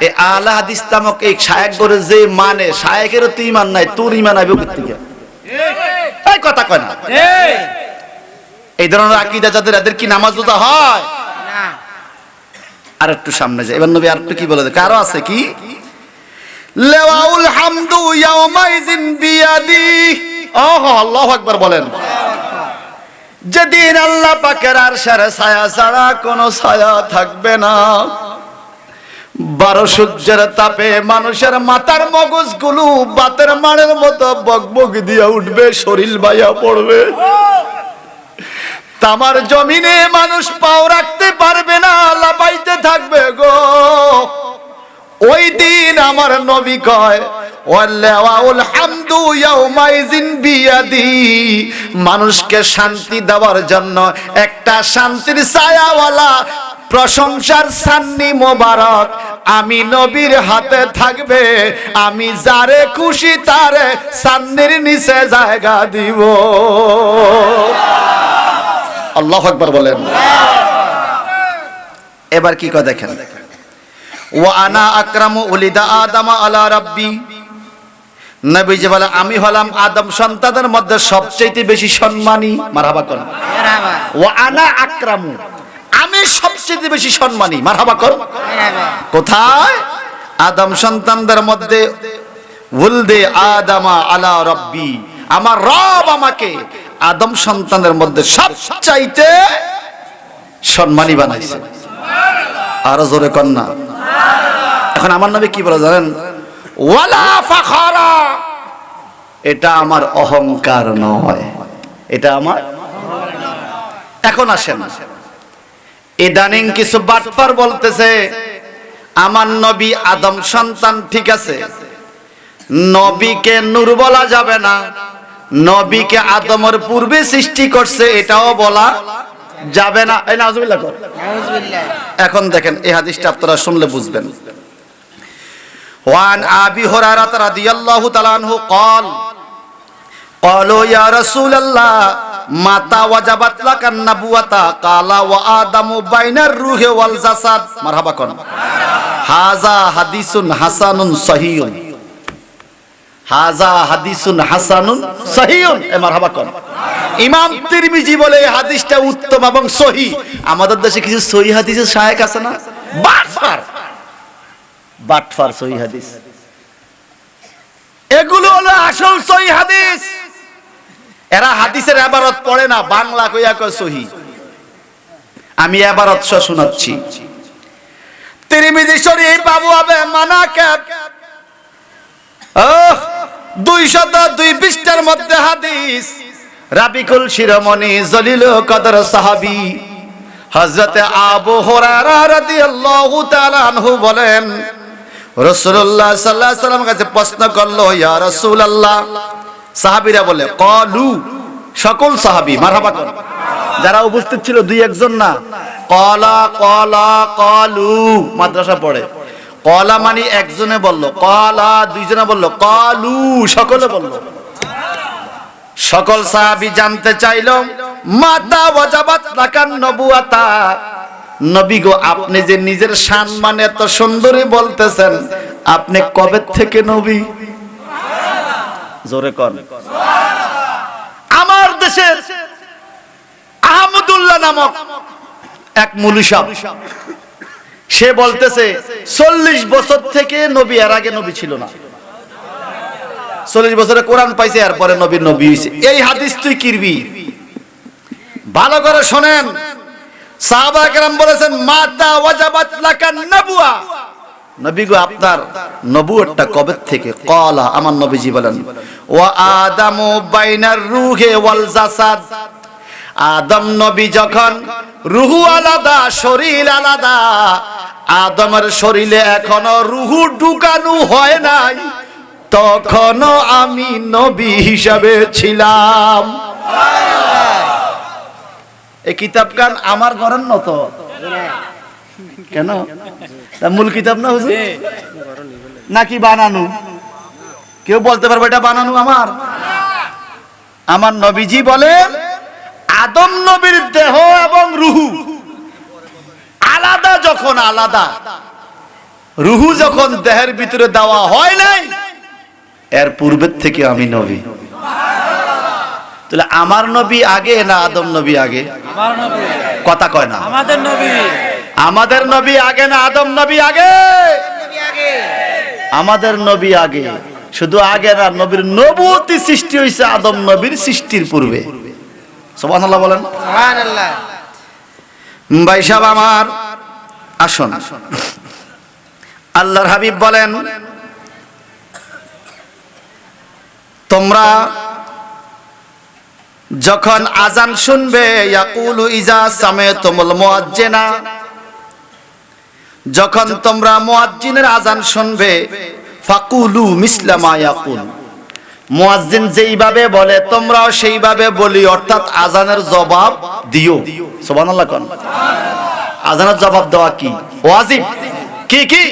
এই আহলে হাদিস নামক এই শায়েখ করে যে মানে, শায়েখেরও তো ঈমান নাই, তোর ঈমান আইবে কোথা থেকে? এই কথা কয় না। এই ধরনের আকীদা যাদের, এদের কি নামাজ রোজা হয়? না। আর একটু সামনে যাই, এবার নবী আর একটু কি বলে দেয়, কারো আছে কি? লাউল হামদু ইয়াউমাইজিন বিয়াদি। ওহ, আল্লাহু আকবার বলেন। যেদিন আল্লাহ পাকের আরশের ছায়া ছাড়া কোনো ছায়া থাকবে না, 12 সূর্যের তাপে মানুষের মাথার মগজগুলো বাতের মাড়ের মতো বকবক দিয়ে উঠবে, শরীর বাইয়া পড়বে। তামার জমিনে মানুষ পাও রাখতে পারবে না, লাফাইতে থাকবে গো। ওই দিন আমার নবী কয় ওয়াল্লাহুল হামদু ইয়াউমাইজিন বিয়াদি, মানুষকে শান্তি দেওয়ার জন্য একটা শান্তির ছায়াওয়ালা প্রশংসার সান্নি মোবারক আমি নবীর হাতে থাকবে। আমি যারে খুশি তারে সান্নির নিচে জায়গা দিব। আল্লাহু আকবার বলেন। এবার কি কয় দেখেন, ওয়া আনা আকরামু উলিদা আদম আলা রাব্বি, নবীজি বলে আমি হলাম আদম সন্তানদের মধ্যে সবচেয়ে বেশি সম্মানী। মারহাবা কর। মারহাবা। ওয়া আনা আকরামু, আমি সবচেয়ে বেশি সম্মানী। মারহাবা কর। মারহাবা। কোথায়? আদম সন্তানদের মধ্যে উলদে আদামা আলা রাব্বি, আমার রব আমাকে আদম সন্তানের মধ্যে সবচাইতে সম্মানী বানাইছে। আরো জোরে কর না। এখন আমার নবী কি বলে জানেন? ওয়ালা ফাখরা, এটা আমার অহংকার নয়, এটা আমার। এখন আসেন, ইদানিং কিছু বাটপার বলতেছে আমার নবী আদম সন্তান, ঠিক আছে, নবীকে নূর বলা যাবে না, নবীকে আদমের পূর্বে সৃষ্টি করছে এটাও বলা যাবে না। এই নাউজুবিল্লাহ কর। নাউজুবিল্লাহ। এখন দেখেন এই হাদিসটা আপনারা শুনলে বুঝবেন। ওয়ান আবি হুরায়রা রাদিয়াল্লাহু তাআলা আনহু قال قالوا يا رسول الله متى وجبت لك النبوة قال وآدم بين الروح والجسد। মারহাবা কোন। হাযা হাদিসুন হাসানুন সহিহুন, হাযা হাদিসুন হাসানুন সহিহুন। মারহাবা কোন। ইমাম তিরমিজি বলে এই হাদিসটা উত্তম এবং সহিহ। আমাদের দেশে কিছু সহিহ হাদিসের শায়েখ আছে না, বাটফার বাটফার সহিহ হাদিস, এগুলো হলো আসল সহিহ হাদিস। এরা হাদিসের ইবারত পড়ে না, বাংলা কইয়া কয় সহিহ। আমি ইবারত শোনাচ্ছি। তিরমিজি শরীফ বাবু আবে মানাকাব 202 পৃষ্ঠার মধ্যে হাদিস, রাবিকুল শিরোমণি জলিল কদর সাহাবী হযরতে আবু হুরায়রা রাদিয়াল্লাহু তাআলা আনহু বলেন, রাসূলুল্লাহ সাল্লাল্লাহু আলাইহি ওয়াসাল্লাম কাছে প্রশ্ন করলো, ইয়া রাসূলুল্লাহ। সাহাবীরা বলে ক্বালু, সকল সাহাবী মারহাবা কর, যারা উপস্থিত ছিল দুই একজন না। ক্বালা ক্বালা ক্বালু, মাদ্রাসা পড়ে। ক্বালা মানে একজনে বলল, ক্বালা দুইজনে বলল, ক্বালু সকলে বলল। সকল সাহাবী জানতে চাইল, মাতা ওয়াজাবাত লাকান নবুয়াতা, নবী গো আপনি যে নিজের সম্মান এত সুন্দরী বলতেছেন, আপনি কবে থেকে নবী? জোরে কোন। আমার দেশের আহমদুল্লাহ নামক এক মুলবি সাহেব, সে বলতেছে 40 বছর থেকে নবী, এর আগে নবী ছিল না। 40 বছরে কোরআন পাইছে, এরপরে নবী হইছে। এই হাদিস তুই কিরবি? ভালো করে শোনেন। সাহাবা কেরাম বলেছেন, মাতা ওয়াজাবাত লাকান নবুয়া, নবী গো আপনার নবুয়তটা কবে থেকে? ক্বালা, আমার নবীজি বলেন, ওয়া আদামু বাইনার রূহে ওয়াল জাসাদ, আদম নবী যখন রূহু আলাদা শরীর আলাদা, আদমের শরীরে এখনো রূহু ঢুকানো হয় নাই, তখনও আমি নবী হিসাবে ছিলাম। এই কিতাব কান আমার ঘরের নত কেন? মূল কিতাব না হুজুর, নাকি বানানো? কেউ বলতে পারবে এটা বানানো? আমার নবীজি বলেন, আদম নবীর দেহ এবং রুহু আলাদা, যখন আলাদা রুহু যখন দেহের ভিতরে দেওয়া হয় নাই, এর পূর্বের থেকে আমি নবী। তাহলে আমার নবী আগে না আদম নবী আগে? কথা কয় না। আমাদের নবী আগে না আদম নবী আগে? আমাদের নবী আগে। শুধু আগে না, নবীর নবুয়তি সৃষ্টি হয়েছে আদম নবীর সৃষ্টির পূর্বে। সুবহানাল্লাহ বলেন। সুবহানাল্লাহ। ভাই সাহেব আমার, আসুন। আল্লাহর হাবিব বলেন, তোমরা যখন আজান শুনবে, ইয়াকুলু ইজা সামিতুমুল মুয়াজ্জিনা, যখন তোমরা মুয়াজ্জিনের আজান শুনবে, ফাকুলু মিসলা মা ইয়াকুল, মুয়াজ্জিন যেইভাবে বলে তোমরাও সেইভাবে বলি, অর্থাৎ আজানের জবাব দিও। সুবহানাল্লাহ কোন। আজানের জবাব দেওয়া কি? ওয়াজিব। কি কি?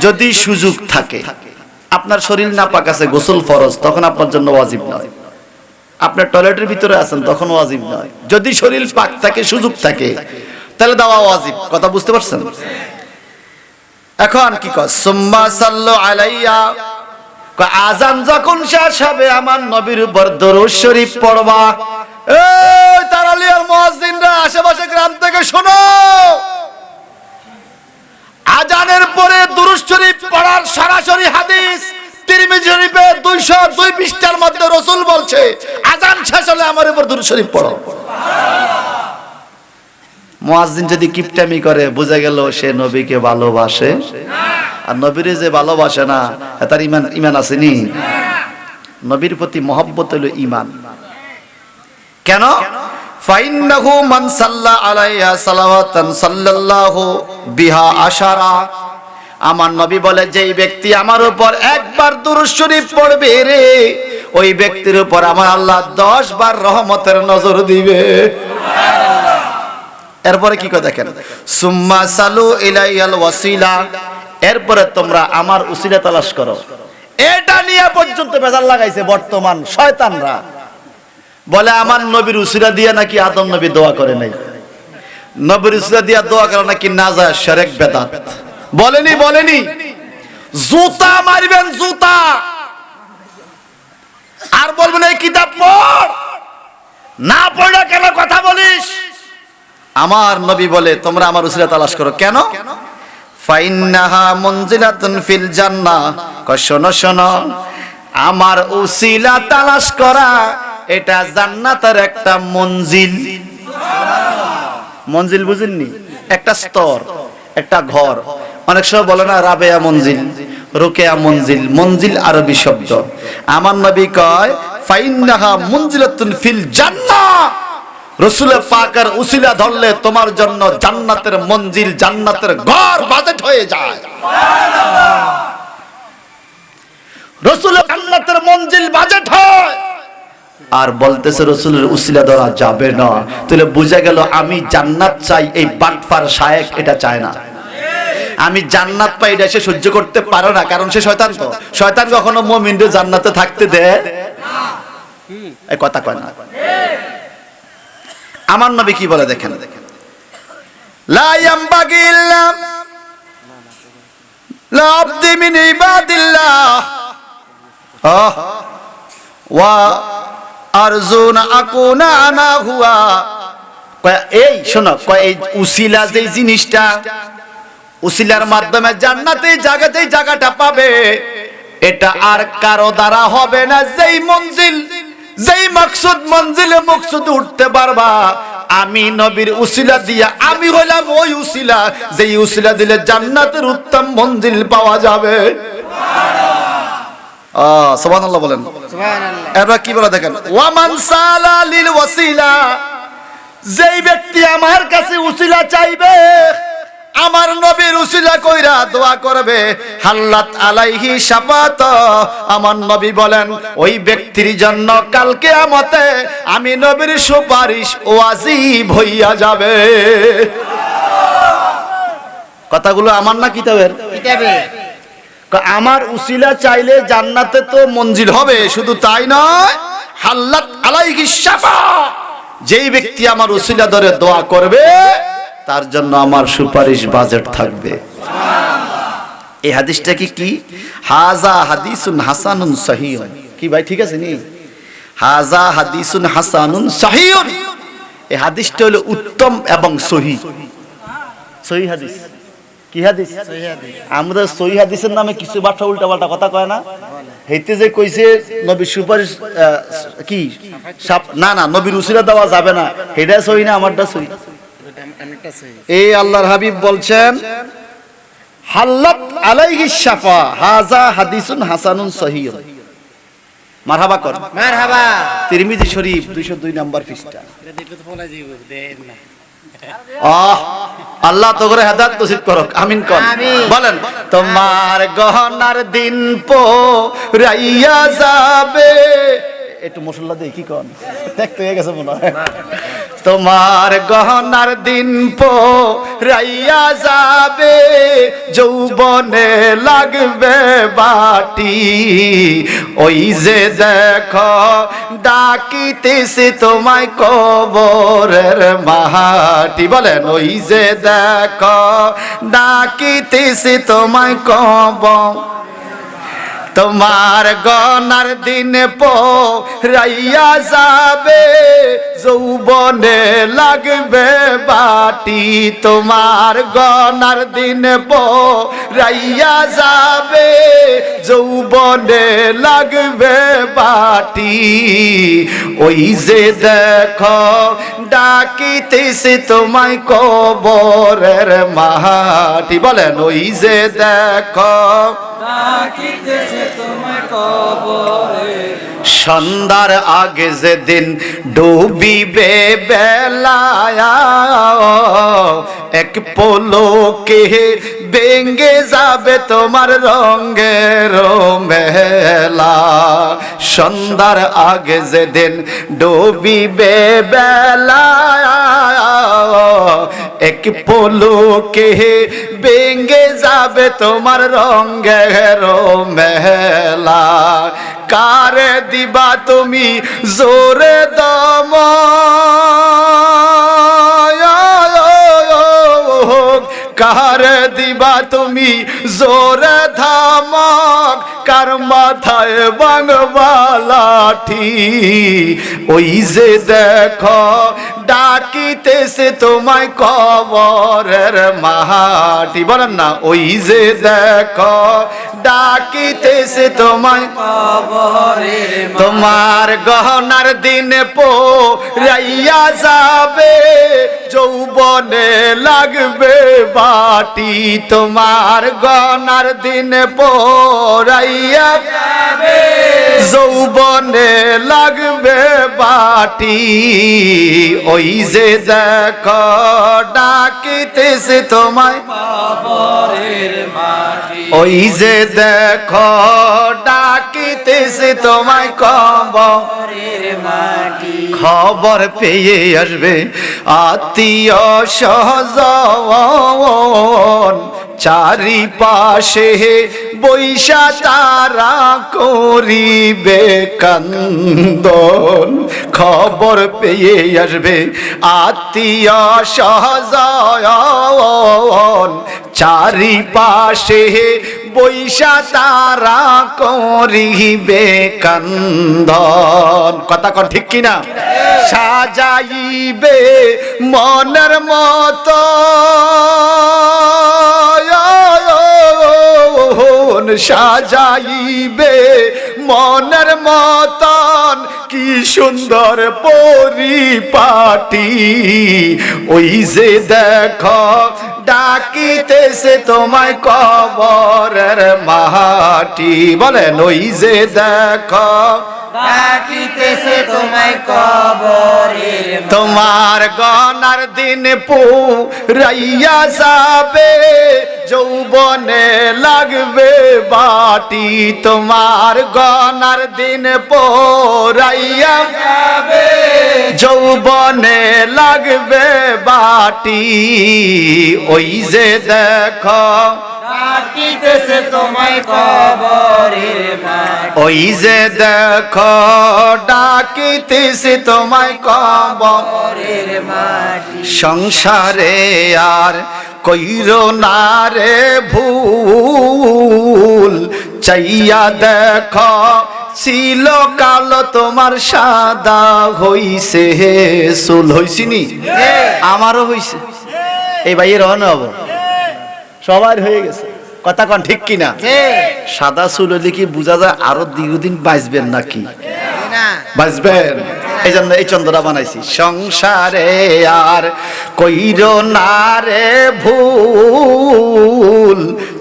যদি সুযোগ থাকে। আপনার শরীর নাপাক আছে, গোসল ফরজ, তখন আপনার জন্য ওয়াজিব নয়। আপনার টয়লেটের ভিতরে আছেন, তখন ওয়াজিব নয়। যদি শরীর পাক থাকে, সুযোগ থাকে, তাহলে দেওয়া ওয়াজিব। কথা বুঝতে পারছেন? এখন কি কয়, সুম্মা সাল্লু আলাইয়া, আজান যখন শেষ হবে আমার নবীর উপর দরুদ শরীফ পড়বা। এই তারালিয়ার মুয়াজ্জিনরা, আশেপাশে গ্রাম থেকে শোনো, আজানের পরে দরুদ শরীফ পড়ার সরাসরি হাদিস তিরমিজি শরীফে 202 পৃষ্ঠার মধ্যে রাসূল বলছে, আজান শেষ হলে আমার উপর দরুদ শরীফ পড়ো। মুয়াজ্জিন যদি কিপটামি করে, বোঝা গেল সে নবীকে ভালোবাসে। আর নবীরে যে ভালোবাসে না, তার ঈমান আসেনি। নবীর প্রতি মহব্বত হলো ঈমান। কেন? ফাইন্নাহু মান সাল্লা আলাইহা সালাওয়াতান সাল্লাল্লাহু বিহা আশারা, আমার নবী বলে, যেই ব্যক্তি আমার উপর একবার দুরূদ শরীফ পড়বে রে, ওই ব্যক্তির উপর আমার আল্লাহ 10 বার রহমতের নজর দিবে। এরপরে কি করে দেখেন, সুম্মা সালু ইলাইয়াল ওয়াসিলা, এরপরে তোমরা আমার উসিলা তালাশ করো। এটা নিয়ে পর্যন্ত বেজার লাগাইছে বর্তমান শয়তানরা। বলে আমার নবীর উসিলা দিয়ে নাকি আদম নবী দোয়া করে নাই, নবীর উসিলা দিয়ে দোয়া করে নাকি নাজায়েজ শিরক বেদাত। বলেনি? জুতা মারবেন, জুতা। আর বলবেন এই কিতাব পড়, না পড়লে কেন কথা বলিস? আমার নবী বলে তোমরা আমার উসিলা তালাশ করো। কেন? ফাইন্নাহা মুনজিলাতুন ফিল জান্নাহ, শোনো, আমার উসিলা তালাশ করা এটা জান্নাতের একটা মঞ্জিল। মঞ্জিল বুঝেননি? একটা স্তর, একটা ঘর। অনেক সময় বলে না রাবেয়া মঞ্জিল, রোকেয়া মঞ্জিল। মঞ্জিল আরবি শব্দ। আমার নবী কয় ফাইন্নাহা মুনজিলাতুন ফিল জান্নাহ। রাসূল পাকের উসিলা ধরলে তোমার জন্য জান্নাতের মঞ্জিল, জান্নাতের ঘর বাজেট হয়ে যায়। রাসূল জান্নাতের মঞ্জিল বাজেট হয়। আর বলতেছে রাসূলের উসিলা ধরা যাবে না, তাহলে বুঝা গেল আমি জান্নাত চাই, এই বাটফার শায়েখ এটা চায় না। আমি জান্নাত পাই এটা সে সহ্য করতে পারে না, কারণ সে শয়তান। তো শয়তান কখনো মুমিনদের জান্নাতে থাকতে দেয় না, এই কথা কয় না। আমার নবী কি বলে দেখেন, লা ইয়ামবাগি ইল্লা লা আবদি মিন ইবাদিল্লাহ ওয়া আরজুনা আকুনা আনা হুয়া। এই শোনো, এই উসিলা যে জিনিসটা, উসিলার মাধ্যমে জান্নাতে জায়গাটা পাবে, এটা আর কারো দ্বারা হবে না। যেই মঞ্জিল, যেই মাকসুদ, মঞ্জিলে মকসুদ উঠতে পারবা আমি নবীর উসিলা দিয়া। আমি হলাম ওই উসিলা, যেই উসিলা দিলে জান্নাতের উত্তম মঞ্জিল পাওয়া যাবে। সুবহানাল্লাহ বলেন। সুবহানাল্লাহ। এবার কি বলে দেখেন, ওয়ামান সালা লিল ওয়াসিলা, যেই ব্যক্তি আমার কাছে উসিলা চাইবে, আমার নবীর উসিলা কইরা দোয়া করবে, হাল্লাত আলাইহি শাফাত, আমার নবী বলেন ওই ব্যক্তির জন্য কাল কিয়ামতে আমি নবীর সুপারিশ ওয়াজিব হইয়া যাবে। কথাগুলো আমার না কিতাবের? কিতাবে। আমার উসিলা চাইলে জান্নাতে তো মঞ্জিল হবে, শুধু তাই নয়, হাল্লাত আলাইহি শাফাত, যেই ব্যক্তি আমার উসিলা ধরে দোয়া করবে তার জন্য আমার সুপারিশ বাজেট থাকবে। এই হাদিসটা কি হাজা হাদিসুন হাসানুন সহিহুন। কি ভাই ঠিক আছে নি? হাজা হাদিসুন হাসানুন সহিহুন, এই হাদিসটা হলো উত্তম এবং সহি। সহি হাদিস কি হাদিস? আমরা সহি হাদিসের নামে কিছু বাটা উল্টা পাল্টা কথা কয় না। হেইতে যে কইছে নবীর সুপারিশ কি না না নবীর উসিলা দেওয়া যাবে না, এটা সহি না আমারটা সহি? এই আল্লাহর হাবিব বলছেন হাল্লাত আলাইহি শাফা হাজা হাদিসুন হাসানুন সহিহ। মারহাবা কর। মারহাবা। তিরমিজি শরীফ 202 নম্বর পৃষ্ঠা। আল্লাহ তো করে হেদায়েত নসিব করুক, আমিন কোন। বলেন, তোমার গহনার দিন রাইয়া যাবে। একটু মশলা দেই কি কোন, দেখতে হয়ে গেছে মনে হয়। তোমার গহনার দিন রাইয়া যাবে, যৌবনে লাগবে বাটি, ওই যে দেখো ডাকিতেছে তোমায় কবরের মাটি। বলেন, ওই যে দেখো ডাকিতেছে তোমায় কবর। তোমার গনার দিন রাইয়া যাবে, যৌবনে লাগবে বাটি, তোমার গনার দিন রাইয়া যাবে, যৌবনে লাগবে বাটি, ওই যে দেখো ডাকিতেছে তোমায় কবরের মাটি। বলেন, ওই যে দেখো সন্ধ্যার আগে যেদিন ডুবিবে বেলায়া, এক পলকে ভেঙে যাবে তোমার রঙের মেলা। সন্ধ্যার আগে যেদিন ডুবিবে বেলায়া, এক পলকে ভেঙে যাবে তোমার রঙের মেলা। কারে দিবা তুমি জোরে দম, কারে দিবা তুমি জোরে ধামক, কার মাথায় বাংবা লাঠি, ওই যে দেখো ডাকিতেছে তোমায় কবরের মাটি। বলেন না, ওই যে দেখো ডাকিতেছে তোমায় কবরের তোমার গহনার দিন পোরাইয়া যাবে যৌবনে লাগবে বাটি তোমার গহনার দিন পোরাইয়া যাবে যৌবনে লাগবে বাটি ওই যে দেখো ডাকিতেছে তোমায় কবরের মাটি ওই যে দেখো ডাকিতেছে তোমায় কবর কবরের মাটি খবর পেয়ে আসবে আত্মীয় স্বজন চারিপাশে বৈশা তারা করিবে কান্দন খবর পেয়ে আসবে আত্মীয় স্বজন চারিপাশে বৈশা তারা করিবে কান্দন কথা কন ঠিক কিনা সাজাইবে মনের মতো সাজাইবে মনের মতন কি সুন্দর পরিপাটি ওই যে দেখো ডাকিতেছে তোমায় কবরের মাটি বলেন ওই যে দেখো ডাকিতেছে তোমায় কবরের তোমার গনার দিন পুরাইয়া যাবে যৌবনে লাগবে বাটি তোমার গনার দিন পুরাইয়া যাবে যৌবনে লাগবে বাটি ওই যে দেখো ডাকিতেছে তোমায় কবরের মাটি ওই যে দেখো ডাকিতেছে তোমায় কবরের মাটি সংসারে আর কইরো না রে ভুল চাইয়া দেখো ছিল কালো তোমার সাদা হইছে চুল হইছিনি আমারও হইছে এই ভাইয়ের অনব সবার হয়ে গেছে কথা কন ঠিক কিনা সাদা চুল হলে কি বোঝা যায় আরো দীর্ঘদিন বাঁচবেন নাকি বাঁচবেন এই জন্য এই চন্দ্রটা বানাইছি সংসারে আর কইর না রে ভুল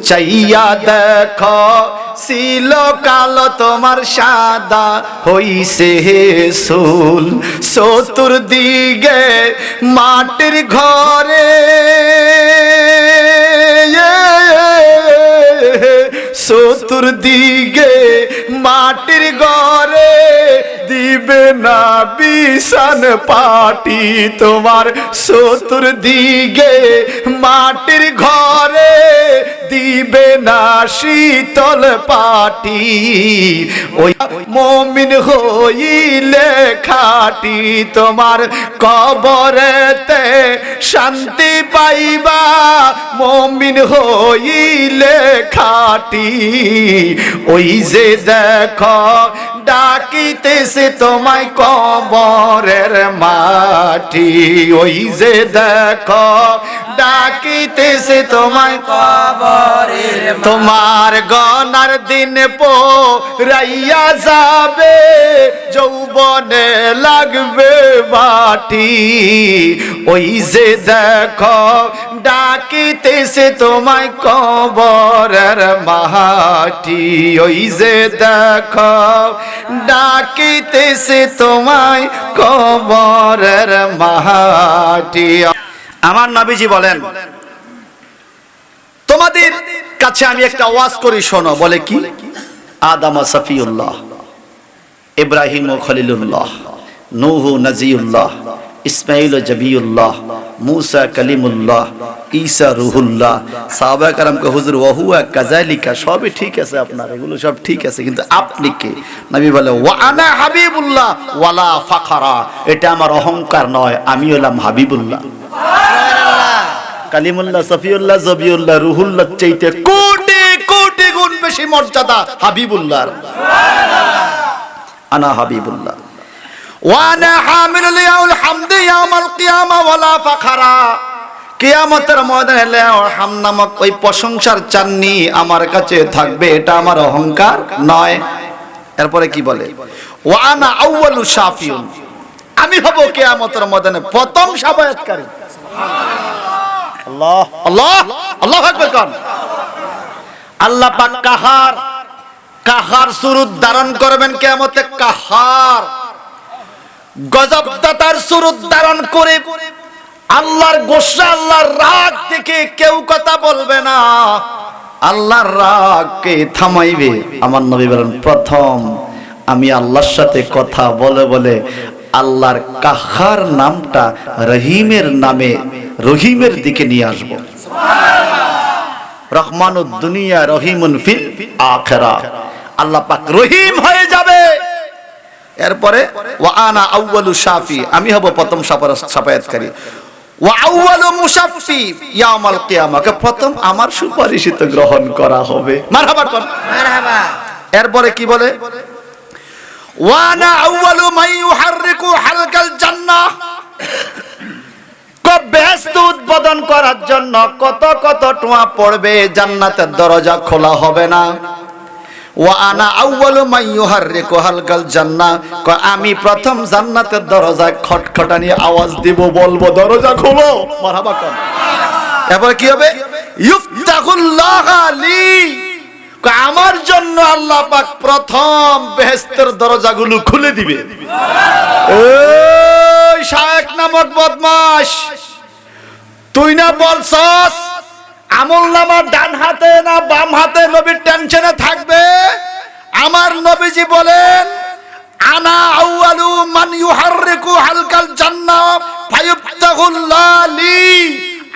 চাইয়া দেখো ছিল কালো তোমার সাদা হইছে চুল চতুর্দিকে মাটির ঘরে চতুর্দিকে মাটির ঘরে দিবে না বিছান পাটি তোমার চতুর্দিকে মাটির ঘরে দিবে না শীতল পাটি ওই মুমিন হইলে খাটি তোমার কবরেতে শান্তি পাইবা মুমিন হইলে খাটি ওই যে দেখো ডাকিতেছে তোমায় কবরের মাটি ওই যে দেখো ডাকিতেছে তোমায় কবরের তোমার গনার দিন পোরাইয়া যাবে যৌবনে লাগবে বাটি ওই যে দেখো ডাকিতেছে তোমায় কবরের মাটি ওই যে দেখো ডাকিতেছে তোমায় কবরের মাটি আমার নবীজি বলেন তোমাদের কাছে আমি একটা ওয়াজ করি শোনো বলে কি আদম সফিউল্লাহ ইব্রাহিম খলিলুল্লাহ নূহ নজিউল্লাহ ইসমাইল জবিউল্লাহ मूसा कलिमुल्लाह ঈসা রুহুল্লাহ সাহাবা کرامকে হুজুর ওয়াহুয়া কাযালিকা সবই ঠিক আছে আপনার এগুলো সব ঠিক আছে কিন্তু আপনি কে নবী বলে ওয়া আনা হাবিবুল্লাহ ওয়ালা ফাখরা এটা আমার অহংকার নয় আমি হলাম হাবিবুল্লাহ সুবহানাল্লাহ কালিমুল্লাহ সফিউল্লাহ জবিউল্লাহ রুহুল্লাহ চাইতে কোটি কোটি গুণ বেশি মর্যাদা হাবিবুল্লাহ সুবহানাল্লাহ আনা হাবিবুল্লাহ ওয়ানা হামিলুল ইয়াউল হামদি ইয়াউমাল কিয়ামা ওয়ালা ফাখরা কিয়ামতের ময়দানে হাম নামক ওই প্রশংসার চাননি আমার কাছে থাকবে, এটা আমার অহংকার নয়। এরপরে কি বলে, ওয়া আনা আউয়ালু শাফিউন, আমি হব কিয়ামতের ময়দানে প্রথম শাফায়াতকারী। আল্লাহ আল্লাহ আল্লাহু আকবার কোন। আল্লাহ পাক কাহার, কাহার সুরত ধারণ করবেন কিয়ামতে, কাহার গজবদাতার সুরত ধারণ করে আল্লাহর গোসা, আল্লাহর রাগ থেকে কেউ কথা বলবে না, আল্লাহর রাগকে থামাইবে। আমার নবী বলেন প্রথম আমি আল্লাহর সাথে কথা বলে বলে আল্লাহর কাহার নামটা রহিমের নামে, রহিমের দিকে নিয়ে আসবো। রহমানুদ দুনিয়া রহিমুন ফিল আখিরাহ, আল্লাহ পাক রহিম হয়ে যাবে। এরপরে ওয়া আনা আউয়ালু শাফি, আমি হব প্রথম শাফায়াতকারী। ওয়া আউয়ালু মুশাফফি ইয়াউমাল কিয়ামাহ, প্রথম আমার সুপারিশিত গ্রহণ করা হবে। মারহাবা কোন, মারহাবা। এরপরে কি বলে, ওয়া আনা আউয়ালু মান ইউহাররিকু হালকাল জান্নাহ, বেহেশত উদ্বোধন করার জন্য কত কত টোয়া পড়বে, জান্নাতের দরজা খোলা হবে না। ওয়া আনা আউয়ালু মান ইউহাররিকু হালকাল জান্নাহ, আমি প্রথম জান্নাতের দরজায় খটখটানি আওয়াজ দিব, বলবো দরজা খোলো। মারহাবা কোন। এরপর কি হবে, ইফতাহুল্লাহু লি, আমার জন্য আল্লাহ পাক প্রথম বেহেশতের দরজাগুলো খুলে দিবে। ওই শায়েখ নামক বদমাশ, তুই না বলছস আমলনামা ডান হাতে না বাম হাতে নবীর টেনশনে থাকবে? আমার নবীজি বলেন আনা আউয়ালু মান ইউহাররিকু হালকাল জান্নাহ ফায়ুফতাহুল্লাহু লি,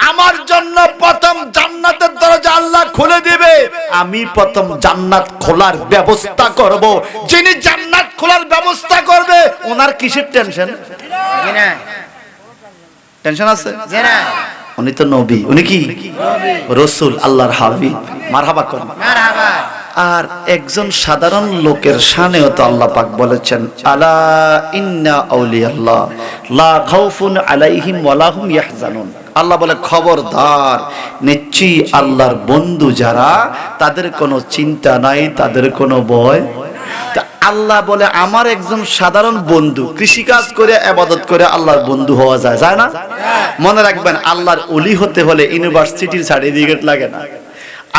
আমার জন্য প্রথম জান্নাতের দরজা আল্লাহ খুলে দিবে, আমি প্রথম জান্নাত খোলার ব্যবস্থা করব। যিনি জান্নাত খোলার ব্যবস্থা করবে ওনার কিসের টেনশন? জি না, টেনশন আছে? জি না। উনি তো নবী, উনি কি রাসূল, আল্লাহর হাবিব। মারহাবা কোন। মারহাবা। আর একজন সাধারণ লোকের শানেও তো আল্লাহ পাক বলেছেন আলা ইন্না আউলিয়াল্লাহ লা খাউফুন আলাইহিম ওয়া লা হুম ইয়াহজানুন। আল্লাহ বলে খবরদার, নিশ্চয়ই আল্লাহর বন্ধু যারা, তাদের কোনো চিন্তা নাই, তাদের কোনো ভয়। তা আল্লাহ বলে আমার একজন সাধারণ বন্ধু, কৃষিকাজ করে ইবাদত করে আল্লাহর বন্ধু হওয়া যায়, যায় না? মনে রাখবেন, আল্লাহর ওলি হতে হলে ইউনিভার্সিটির সার্টিফিকেট লাগে না।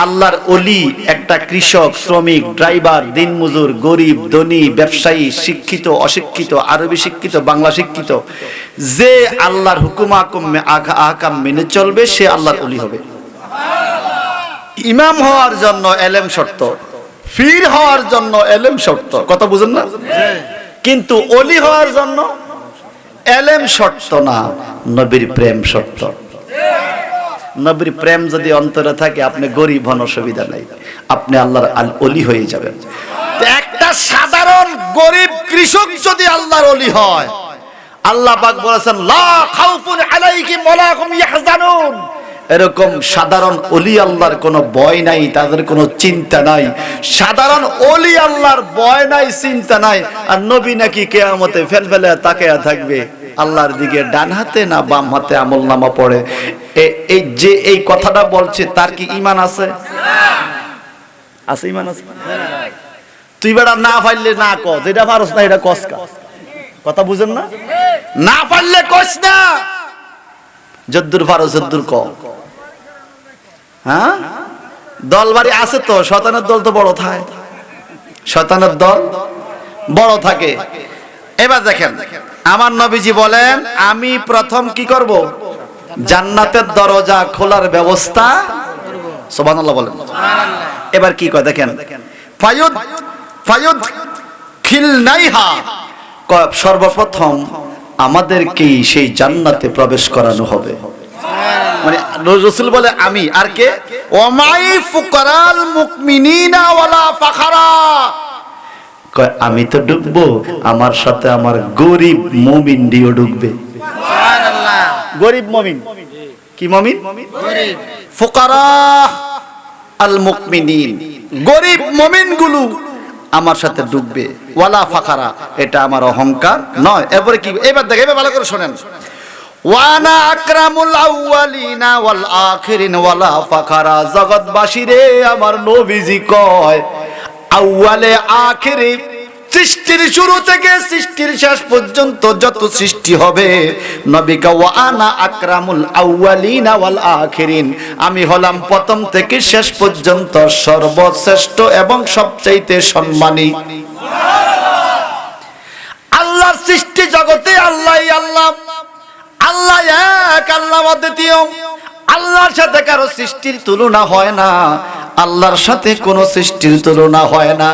আল্লাহর ওলি একটা কৃষক, শ্রমিক, ড্রাইভার, দিনমজুর, গরিব, ধনী, ব্যবসায়ী, শিক্ষিত, অশিক্ষিত, আরবি শিক্ষিত, বাংলা শিক্ষিত, যে আল্লাহর হুকুম আহকাম মেনে চলবে সে আল্লাহর ওলি হবে। ইমাম হওয়ার জন্য এলেম শর্ত, ফির হওয়ার জন্য এলেম শর্ত, কথা বুঝেন না? কিন্তু ওলি হওয়ার জন্য এলেম শর্ত না, নবীর প্রেম শর্ত। নবীর প্রেম যদি অন্তরে থাকে, আপনি গরিব হন অসুবিধা নাই, আপনি আল্লাহর ওলি হয়ে যাবেন। একটা সাধারণ গরিব কৃষক যদি আল্লাহর ওলি হয়, আল্লাহ পাক বলেছেন লা খাউফুন আলাইহিম ওয়া লা হুম ইয়াহজানুন, এরকম সাধারণ ওলি আল্লাহর কোনো ভয় নাই, তাদের কোনো চিন্তা নাই। সাধারণ ওলি আল্লাহর ভয় নাই, চিন্তা নাই। আর নবী নাকি কিয়ামতে ফেলফেলে তাকিয়ে থাকবে আল্লাহর দিকে, ডান হাতে না বাম হাতে আমলনামা পড়ে। এই যে এই কথাটা বলছে তার কি ঈমান আছে? আছে, ঈমান আছে? তুই বেটা না পারলে না ক, যেটা পারস না এটা কস কা, কথা বুঝেন না? না পারলে কস না, যদ্দুর পারো যদ্দুর ক। হ্যাঁ, দল বাড়ি আছে তো, শয়তানের দল তো বড় থাকে, শয়তানের দল বড় থাকে। এবার দেখেন, আমার নবীজি বলেন আমি প্রথম কি করব? জান্নাতের দরজা খোলার ব্যবস্থা। সুবহানাল্লাহ বলেন। এবার কি কয় দেখেন, ফায়ুদ খিলনাইহা, সর্বপ্রথম আমাদেরকে সেই জান্নাতে প্রবেশ করানো হবে। মানে রাসূল বলে আমি, আর কে? ওমাই ফুকারাল মুমিনিনা ওয়ালা ফাখারা, কয় আমি তো ডুববো, আমার সাথে আমার গরিব মুমিনদিও ডুববে। সুবহানাল্লাহ। গরিব মুমিন, কি মুমিন? গরিব। ফুকারা আল মুমিনিন, গরিব মুমিনগুলো আমার সাথে ডুববে। ওয়ালা ফাখারা, এটা আমার অহংকার নয়। এরপরে কি? এবার দেখেন, এবার ভালো করে শুনেন। ওয়ানা আকরামুল আউয়ালিনা ওয়াল আখিরিন ওয়ালা ফাখারা। জগৎবাসী রে, আমার নবীজি কয় আউয়ালে আখিরে, সৃষ্টির শুরু থেকে সৃষ্টির শেষ পর্যন্ত যত সৃষ্টি হবে, নবী কা ওয়ানা আকরামুল আউয়ালিনা ওয়াল আখিরিন, আমি হলাম প্রথম থেকে শেষ পর্যন্ত সর্বশ্রেষ্ঠ এবং সবচাইতে সম্মানী। আল্লাহর সৃষ্টি জগতে আল্লাহই আল্লাহ, আল্লাহ এক, আল্লাহ অদ্বিতীয়। আল্লাহর সাথে কারো সৃষ্টির তুলনা হয় না, আল্লাহর সাথে কোনো সৃষ্টির তুলনা হয় না।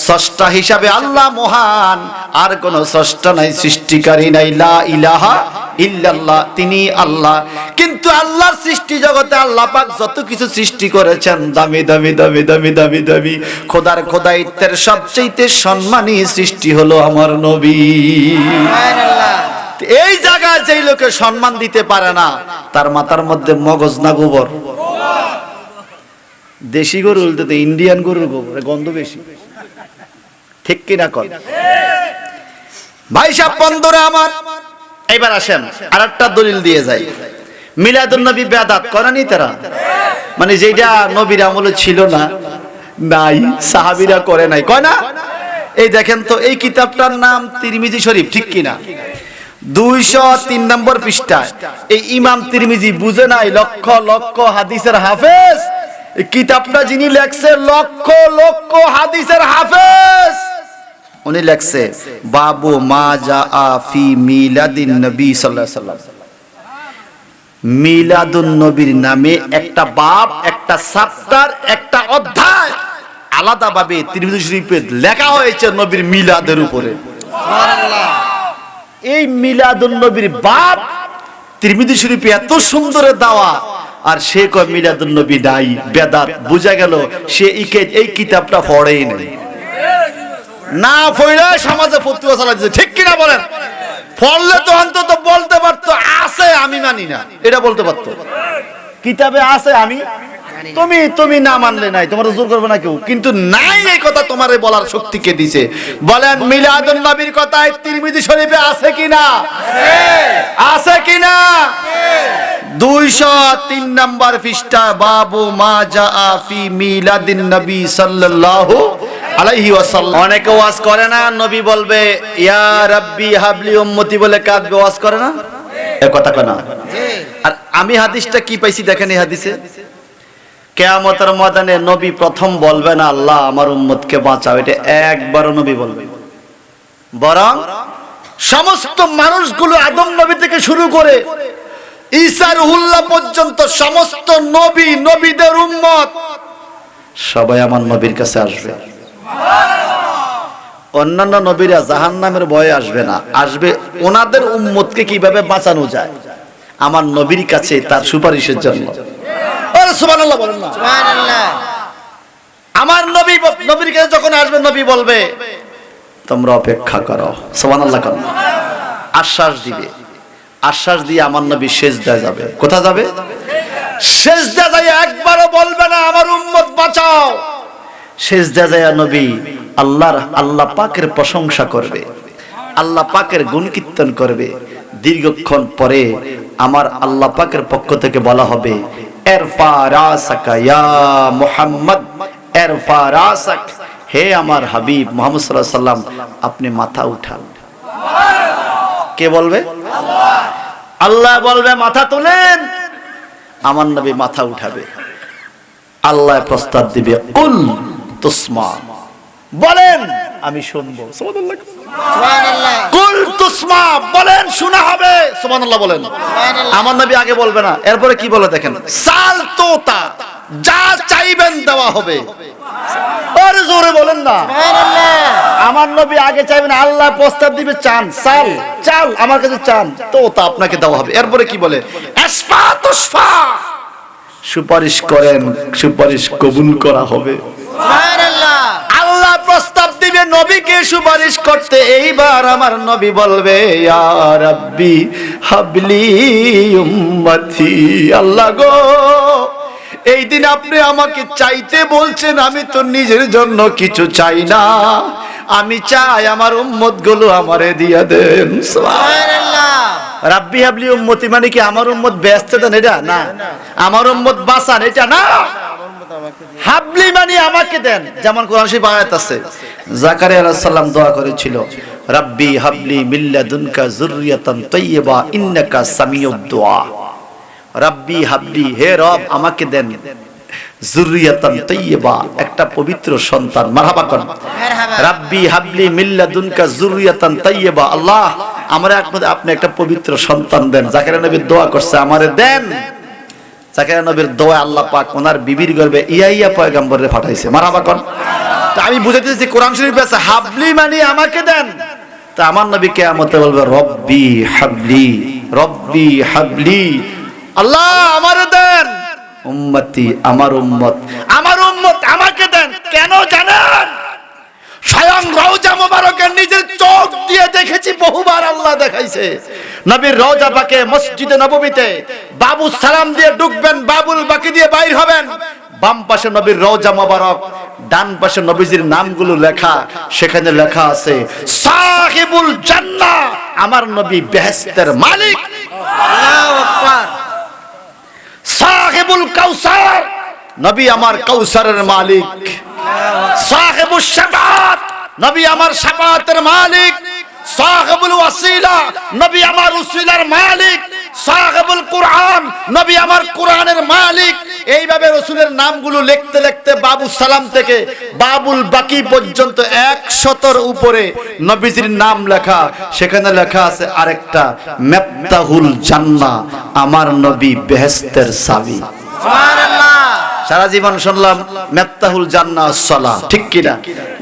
স্রষ্টা হিসাবে আল্লাহ মহান, আর কোনো স্রষ্টা নাই, সৃষ্টিকারী নাই। লা ইলাহা ইল্লাল্লাহ, তিনি আল্লাহ। কিন্তু আল্লাহর সৃষ্টি জগতে আল্লাহ পাক যত কিছু সৃষ্টি করেছেন, দামি দামি দামি দামি দামি দামি, খোদার খোদাইত্বের সবচেয়ে সম্মানী সৃষ্টি হলো আমার নবী। সুবহানাল্লাহ। এই জায়গায় যেই লোকে সম্মান দিতে পারে না, তার মাথার মধ্যে মগজ না গোবর। দেশি গরু বলতে ইন্ডিয়ান গরুর গোবর গন্ধ বেশি, ঠিক কিনা কর ভাই সাহেব? বন্ধুরা আমার, এবার আসেন আরেকটা দলিল দিয়ে যাই। মিলাদুন নবী বেদাত করেনি তারা, মানে যেটা নবীর আমলে ছিল না, নাই, সাহাবীরা করে নাই, কয় না? এই দেখেন তো, এই কিতাবটার নাম তিরমিজি শরীফ, ঠিক কিনা? 203 নম্বর পৃষ্ঠায় এই ইমাম তিরমিজি বুঝে নাই, লক্ষ লক্ষ হাদিসের হাফেজ। এই কিতাবটা যিনি লেখছে লক্ষ লক্ষ হাদিসের হাফেজ, উনি লেখছে বাবু মা জাআ ফি মিলাদিন নবী সাল্লাল্লাহু আলাইহি ওয়াসাল্লাম। মিলাদুন নবীর নামে একটা বাব, একটা চ্যাপ্টার, একটা অধ্যায় আলাদাভাবে তিরমিজি শরীফে লেখা হয়েছে নবীর মিলাদের উপরে। সুবহানাল্লাহ। এই মিলাদুন নবীর বাব তিরমিজি শরীফে এত সুন্দর দেওয়া, আর সে কয় মিলাদুন নবী নাই, বেদাত। বুঝা গেল সে এই কিতাবটা পড়েই নাই, না পড়ে সমাজে ফতোয়া চালাচ্ছে, ঠিক কিনা বলেন? পড়লে তো অন্তত বলতে পারতো আছে আমি মানি না, এটা বলতে পারতো, কিতাবে আছে আমি, তুমি না মানলে নাই, তোমার জোর করবে না কেউ, কিন্তু নাই এই কথা তোমারে বলার শক্তি কে দিছে? বলেন মিলাদুন নবীর কথায় তিরমিজি শরীফে আছে কিনা? আছে কিনা? 203 নম্বর পৃষ্ঠা, বাবু মা জাআ ফি মিলাদিন নবী সাল্লাল্লাহু আলাইহি ওয়াসাল্লাম। অনেকে ওয়াজ করে না, নবী বলবে ইয়া রাব্বি হাবলি উম্মতি বলে কাঁদবে, ওয়াজ করে না, এ কথা কয় না? আর আমি হাদিসটা কি পাইছি দেখেন, এই হাদিসে কিয়ামতের ময়দানে নবী প্রথম বলবে না আল্লাহ আমার উম্মতকে বাঁচাও, এটা একবারও নবী বলবে, বরং সমস্ত মানুষগুলো আদম নবী থেকে শুরু করে ঈসা রুহুল্লাহ পর্যন্ত সমস্ত নবী, নবীদের উম্মত সবাই আমার নবীর কাছে আসবে। অন্যান্য নবীরা জাহান্নামের ভয়ে আসবে না, আসবে ওনাদের উম্মতকে কিভাবে বাঁচানো যায় আমার নবীর কাছে, তার সুপারিশের জন্য। সুবহানাল্লাহ বলেন না? সুবহানাল্লাহ। আমার নবীর কাছে যখন আসবে, নবী বলবে তোমরা অপেক্ষা করো, সুবহানাল্লাহ কেন? আশ্বাস দিবে, আশ্বাস দিয়ে আমার নবী সেজদায় যাবে। কোথায় যাবে? সেজদা যায়, একবারও বলবে না আমার উম্মত বাঁচাও। সেজদা যায় নবী আল্লাহ পাকের প্রশংসা করবে, আল্লাহ পাকের গুণ কীর্তন করবে। দীর্ঘক্ষণ পরে আমার আল্লাহ পাকের পক্ষ থেকে বলা হবে ইরফা রাসাকা ইয়া মুহাম্মদ, ইরফা রাসাক, হে আমার হাবিব মুহাম্মদ সাল্লাল্লাহু আলাইহি ওয়াসাল্লাম, আপনি মাথা উঠান। কে বলবে? আল্লাহ বলবে মাথা তুলেন, আমার নবী মাথা উঠাবে। আল্লাহ প্রস্তাব দিবে কুল তুসমা, বলেন আমি শুনবো। সুবহানাল্লাহ, সুবহানাল্লাহ। কুল তুসমা, বলেন শোনা হবে। সুবহানাল্লাহ বলেন। সুবহানাল্লাহ। আমার নবী আগে বলবে না, এরপরে কি বলে দেখেন, সাল তোতা, যা চাইবেন দেওয়া হবে। আর জোরে বলেন না সুবহানাল্লাহ। আমার নবী আগে চাইবেন, আল্লাহ প্রস্তাব দিবে চান, চাল চাল আমার কাছে চান, তো তা আপনাকে দেওয়া হবে। এরপরে কি বলে, ইসফা তুসফা, সুপারিশ করেন, সুপারিশ কবুল করা হবে। সুবহানাল্লাহ। আল্লাহ প্রস্তাব দিবে নবীকে সুপারিশ করতে। এইবার আমার নবী বলবে ইয়া রাব্বি হাবলি উম্মতি, আল্লাহ গো এই দিন আপনি আমাকে চাইতে বলছেন, আমি তো নিজের জন্য কিছু চাই না, আমি চাই আমার উম্মত গুলো আমারে দিয়া দেন। সুবহানাল্লাহ। রাব্বি হাবলি উম্মতি মানে কি আমার উম্মত ব্যস্ত দেন এটা না, আমার উম্মত বাঁচান এটা না, হাবলি মানে আমাকে দেন। যেমন কোরআন শরীফ আয়াত আছে, জাকারিয়া আলাইহিস সালাম দোয়া করেছিল, রাব্বি হাবলি মিন লাদুনকা যুররিয়াতান তাইয়্যিবা ইন্নাকা সামিউদ দুআ। রাব্বি হাবলি, হে রব আমাকে দেন যুররিয়াতান তাইয়্যিবা, একটা পবিত্র সন্তান। মারহাবা করেন। রাব্বি হাবলি মিন লাদুনকা যুররিয়াতান তাইয়্যিবা, আল্লাহ আমরা আপনি একটা পবিত্র সন্তান দেন। জাকারিয়া নবী দোয়া করছে আমারে দেন। জাকারিয়া নবীর দোয়া আল্লাহ পাক ওনার বিবির গর্ভে ইয়াইয়া পয়গম্বরে পাঠাইছে। মারহাবা করেন। তা আমি বুঝাইতেছি কোরআন শরীফে আছে হাবলি মানে আমাকে দেন। তা আমার নবী কিয়ামতে বলবে রব্বি হাবলি, রব্বি হাবলি, আল্লাহ আমারে দেন। উম্মতি আমার উম্মত, আমার উম্মত আমাকে দেন। কেন জানেন? স্বয়ং রওজা মোবারকে নিজের চোখ দিয়ে দেখেছি বহুবার, আল্লাহ দেখাইছে। নবীর রওজা পাকে মসজিদে নববীতে বাবু সালাম দিয়ে ঢুকবেন, বাবুল বাকি দিয়ে বাইর হবেন। বাম পাশে নবীর রওজা মোবারক, ডান পাশে নবীজির নামগুলো লেখা। সেখানে লেখা আছে সাহিবুল জান্নাহ, আমার নবী বেহেশতের মালিক। আল্লাহু আকবার। সাহিবুল কাউসার, নবী আমার কাউসারের মালিক। সাহিবুশ শাফাত, নবী আমার শাফাতের মালিক। সাহিবুল ওয়াসিলা, নবী আমার ওসিলার মালিক। সাহিবুল কুরআন, নবী আমার কুরআনের মালিক। এইভাবে রাসূলের নামগুলো লিখতে লিখতে বাবু সালাম থেকে বাবুল বাকি পর্যন্ত 100-এর উপরে নবীজির নাম লেখা। সেখানে লেখা আছে আরেকটা, মিফতাহুল জান্নাহ, আমার নবী বেহেশতের চাবি। সুবহানাল্লাহ। সারা জীবন শুনলাম মিফতাহুল জান্নাহ সালাহ, ঠিক কি না?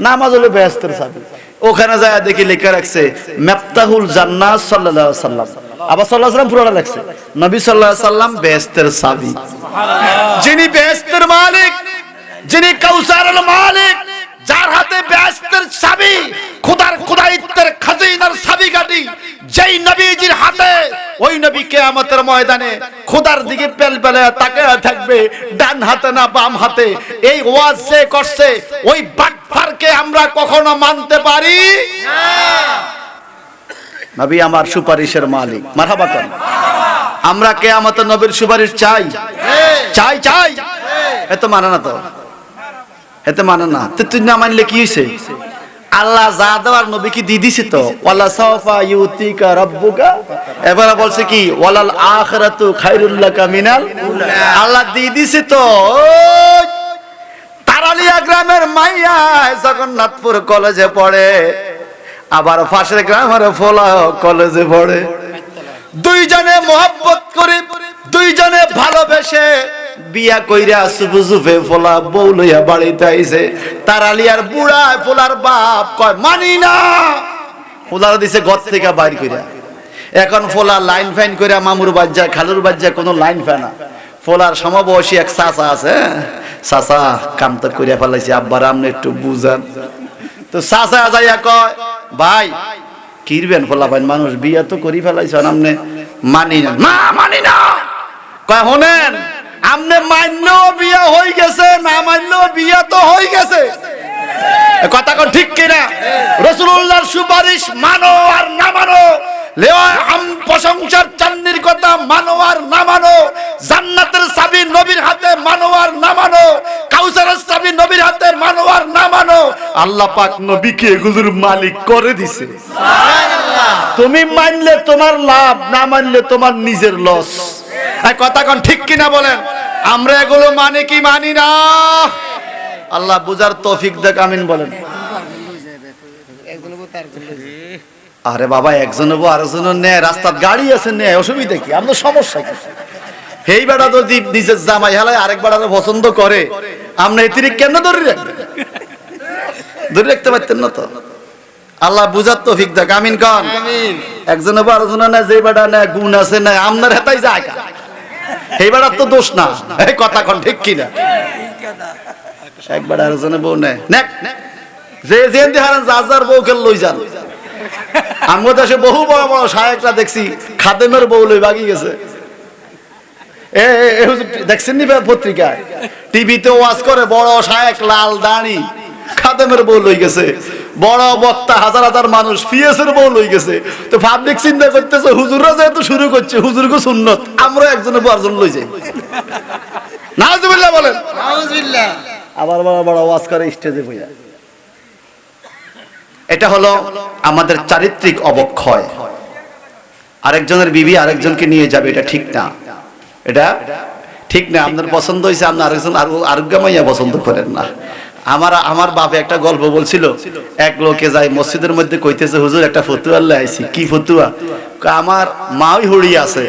নামাজ হলো বেহেশতের চাবি। ওখানে যায় দেখি লেখা রাখছে মিফতাহুল জান্নাহ সাল্লাল্লাহু আলাইহি ওয়াসাল্লাম। আবার সাল্লাল্লাহু আলাইহি ওয়াসাল্লাম পুরোটা লেখছে নবী সাল্লাল্লাহু আলাইহি ওয়াসাল্লাম বেহেশতের চাবি। যিনি বেহেশতের মালিক, যিনি কাউসারের মালিক, যার হাতে বেহেশতের চাবি, খোদার খোদাইত্বের খাজিনার চাবিকাঠি যেই নবীজির হাতে, ওই নবী কিয়ামতের ময়দানে খোদার দিকে পেলপেলে তাকিয়ে থাকবে, ডান হাতে না বাম হাতে। এই ওয়াজ যে করছে ওই বাটফারকে আমরা কখনো মানতে পারি না। নবী আমার সুপারিশের মালিক। মারহাবা করেন। আমরা কিয়ামতে নবীর সুপারিশ চাই, চাই চাই। এত মানে না তো, এত মানে না। তুই না মানলে কি হয়েছে? আল্লাহ যা দেওয়ার নবী কি দিয়ে দিছে তো, ওয়ালা সাওফা ইউতিকা রাব্বুকা। এবারে বলছে কি ওয়ালাল আখিরাতু খায়রুল লাকা মিনাল উলা। আল্লাহ দিয়ে দিছে তো। তারালিয়া গ্রামের মাইয়া জগন্নাথপুর কলেজে পড়ে, আবার পাশের গ্রামের ফোলা কলেজে পড়ে। দুইজনে মহব্বত করে, দুইজনে ভালোবেসে বিয়া কইরা সুফে ফোলা বউ লইয়া বাড়িতে আইছে। তারালিয়ার বুড়া ফোলার বাপ কয় মানি না। ফোলার দিছে ঘর থেকে বাইর কইরা। এখন ফোলা লাইন ফাইন কইরা মামুর বাজ্জা খালুর বাজ্জা কোনো লাইন ফায় না। ফোলার সমবয়সী এক চাচা আছে, চাচা কাম তো কইরা ফেলাইছে, আব্বার আপনি একটু বুঝান। তো চাচা যাইয়া কয় ভাই কিরবেন ফোলা ভাই, মানুষ বিয়া তো করি ফেলাইছেন আপনি মানি না। না মানি না। কয় শোনেন, আমনে মানলেও বিয়া হয়ে গেছে, না মানলেও বিয়া তো হয়ে গেছে। কথা কোন ঠিক কিনা? রাসূলুল্লাহর সুপারিশ মানো আর না মানো, প্রশংসার চান্দির কথা মানো আর না মানো, জান্নাতের চাবি নবীর হাতে মানো আর না মানো, কাউসারের চাবি নবীর হাতে মানো আর না মানো, আল্লাহ পাক নবীকে এগুলোর মালিক করে দিছে। সুবহানাল্লাহ। তুমি মানলে তোমার লাভ, না মানলে তোমার নিজের লস। কথা কোন ঠিক কিনা বলেন? আমরা এগুলো মানে কি মানি না? আল্লাহ বুঝার তৌফিক দেখ, আমিন বলেন। আরে বাবা একজন হবো আরেকজন নেয়, রাস্তার গাড়ি আছে নেয়, অসুবিধা কি? আপনার সমস্যা কি? এই বেড়া যদি নিজের জামাই হেলায় আরেক বেড়ারে পছন্দ করে, আপনি এতিরিক কেন ধরে রাখবেন? ধরে রাখতে পারতেন না তো। আল্লাহ বুঝার তৌফিক দেখ, আমিন কন। একজন হবো আরেকজন নেয়, যে বেড়া নেয় গুণ আছে নেয়, আপনার হেতাই যায়। এই বেড়ার তো দোষ না। এই কথা কন ঠিক কিনা? একবার আরেকজনে বউ নেয়, যে যেন হারান যার বউকে লই যান। আমার দেশে বহু বড় বড় শায়েকরা দেখছি খাদেমের বউ লই বাগি গেছে। দেখছেন নি পত্রিকায়, টিভিতে ওয়াজ করে বড় শায়েক, লাল দাড়ি, খাদেমের বউ লই গেছে, বড় বক্তা হাজার হাজার মানুষ পিএসের বউ লই গেছে। তো পাবলিক চিন্তা করতেছে হুজুররা যেহেতু শুরু করছে হুজুরকে সুন্নত, আমরা একজনে বড়জন লই যাই। নাউজুবিল্লাহ বলেন। নাউজুবিল্লাহ। আবার বড় বড় ওয়াজ করে স্টেজে বইয়া। এটা হলো আমাদের চারিত্রিক অবক্ষয়। আরেকজনের বিবি আরেকজনকে নিয়ে যাবে, এটা ঠিক না, এটা ঠিক না। আপনার পছন্দ হয়েছে, আপনি আরেকজন আরোগ্য মাইয়া পছন্দ করেন না। আমার বাপে একটা গল্প বলছিল, এক লোকে যায় মসজিদের মধ্যে কইতেছে হুজুর একটা ফতুয়া আল্লাহ আইছি। কি ফতুয়া? আমার মাই হড়ি আছে।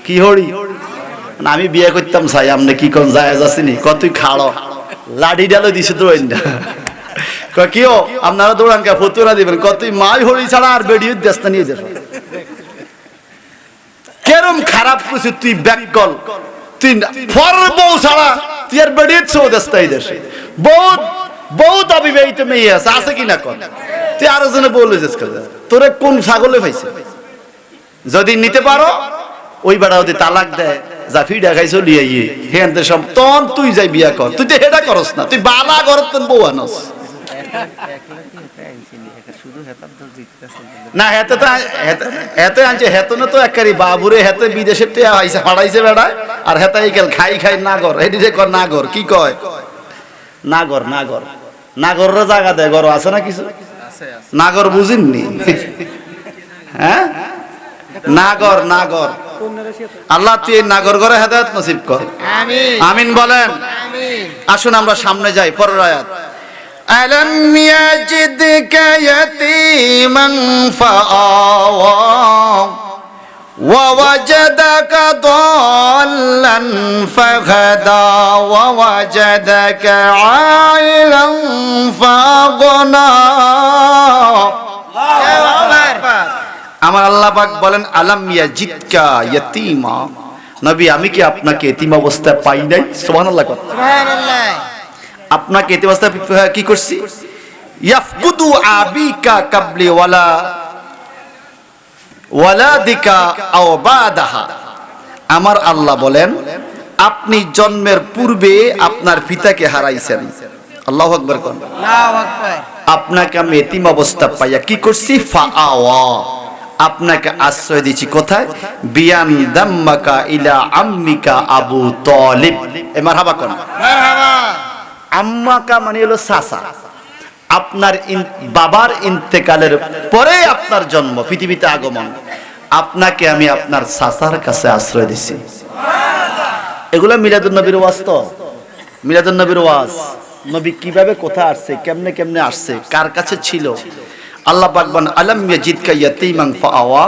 কি হড়ি? আমি বিয়ে করতাম চাই, আপনি কি কোন জায়েজ আসেনি? কতই খাড়ো লাঠি ডালো দিছে তো কিও আপনারা দৌড়ান কে ফতুয়া দিবেন, কতই মাই হড়ি ছাড়া আর বেডিও দেশটা নিয়ে যাবে। কেরম খারাপ কিছু তুই ব্যাকল, তুই ফরের বউ ছাড়া তুই আর বেডিয়ে ছো দেশটাই দেশে। বহুত বহুত অবিবাহিত মেয়ে আছে, আছে কিনা কর? তুই আরো জনে বলে যাস, তোরে কোন ছাগলে পাইছে? যদি নিতে পারো ওই বেড়া যদি তালাক দেয়, যা ফিডা খাই চলিয়ে হেন সব তখন তুই যাই বিয়া কর। তুই তো হেটা করস না, তুই বালা করত বউ আনস না। হেতে তো হেতে আনছে, হেতে না তো একারি বাবুরে হেতে বিদেশের তে আইছে হাড়াইছে বেড়ায়, আর হেতে এই গেল খাই খাই নাগর, হেডি যে কর নাগর। কি কয়? নাগর নাগর নাগরের জায়গা দেয়, গর আছে না কিছু? নাগর বুঝিননি? হ্যাঁ, নাগর নাগর। আল্লাহ তুই এই নাগর ঘরে হেদায়েত নসিব কর, আমিন আমিন বলেন। আসুন আমরা সামনে যাই, পরের আয়াত। আলম ইয়াজিদকা ইয়াতীমান ফাআওয়া ওয়া ওয়াজাদাকা দাল্লান ফাহাদা ওয়া ওয়াজাদাকা আইলান ফাগনা। আমার আল্লাহ পাক বলেন আলাম ইয়াজিদকা ইয়াতীমা, নবী আমি কি আপনাকে এতিম অবস্থায় পাই নাই? সুবহানাল্লাহ। সুবহানাল্লাহ। আপনাকে এতিম অবস্থায় কি করছি? ইয়াফকুদু আবিকা কাবলি ওয়ালাদিকা আও বাদাহা। আমার আল্লাহ বলেন আপনি জন্মের পূর্বে আপনার পিতাকে হারাইছেন। আল্লাহু আকবার কোন। আল্লাহু আকবার। আপনাকে আমি এতিম অবস্থা পাইয়া কি করছি? ফাআওয়া, আপনাকে আশ্রয় দিয়েছি। কোথায়? বিয়ান দাম্মাকা ইলা আম্মিকা আবু তালিব। এ মারহাবা কোন। মারহাবা। আম্মাকা মানে হলো চাচা। আপনার বাবার ইন্তেকালের পরে আপনার জন্ম, পৃথিবীতে আগমন। আপনাকে আমি আপনার চাচার কাছে আশ্রয় দিছি। এগুলো মিলাদুন নবীর ওয়াজ। তো মিলাদুন নবীর ওয়াজ, নবী কিভাবে কোথায় আসছে, কেমনে কেমনে আসছে, কার কাছে ছিল। আল্লাহ পাক বলেন আলাম ইয়াজিদকা ইয়াতীমান ফাআওয়া,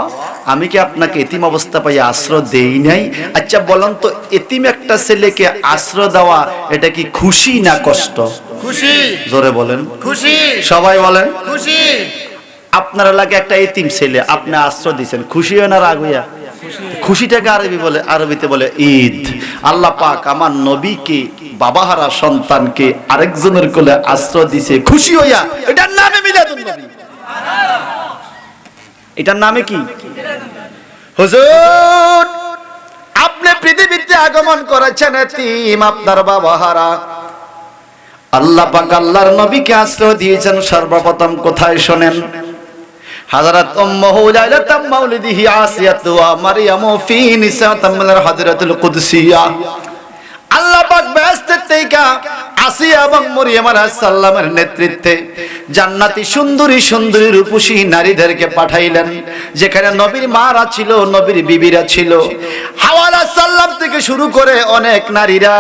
আমি কি আপনাকে এতিম অবস্থা পাইয়া আশ্রয় দেই নাই? আচ্ছা বলেন তো, এতিম একটা ছেলেকে আশ্রয় দেওয়া এটা কি খুশি না কষ্ট? খুশি। জোরে বলেন। খুশি। সবাই বলেন খুশি। আপনার এলাকায় একটা এতিম ছেলে আপনি আশ্রয় দিয়েছেন, খুশি হয় না রাগ হইয়া? খুশিটাকে আরবিতে বলে ঈদ। আল্লাহ পাক আমার নবীকে, বাবাহারা সন্তানকে আরেকজনের কোলে আশ্রয় দিয়েছে খুশি হইয়া, এটার নামে মিলাদুন নবী। এটার নামে কি? হুজুর আপনি পৃথিবীতে আগমন করেছেন এতিম, আপনার বাবাহারা। আল্লাহ পাক আল্লাহর নবীকে আশ্রয় দিয়েছেন সর্বপ্রথম কোথায় শোনেন? হযরত উম্মু লাইলাতাম মাউলিদিহি আসিয়াতু ওয়া মারইয়াম ফি নিসাতামিল হাদরাতুল কুদসিয়া। আল্লাহ পাক বেহেশতের থেকে আসিয়া এবং মরিয়ম আলাইহিস সালামের নেতৃত্বে জান্নাতি সুন্দরী সুন্দরী রূপসী নারীদেরকে পাঠাইলেন, যেখানে নবীর মারা ছিল, নবীর বিবিরা ছিল। হাওয়া আলাইহিস সালাম থেকে শুরু করে অনেক নারীরা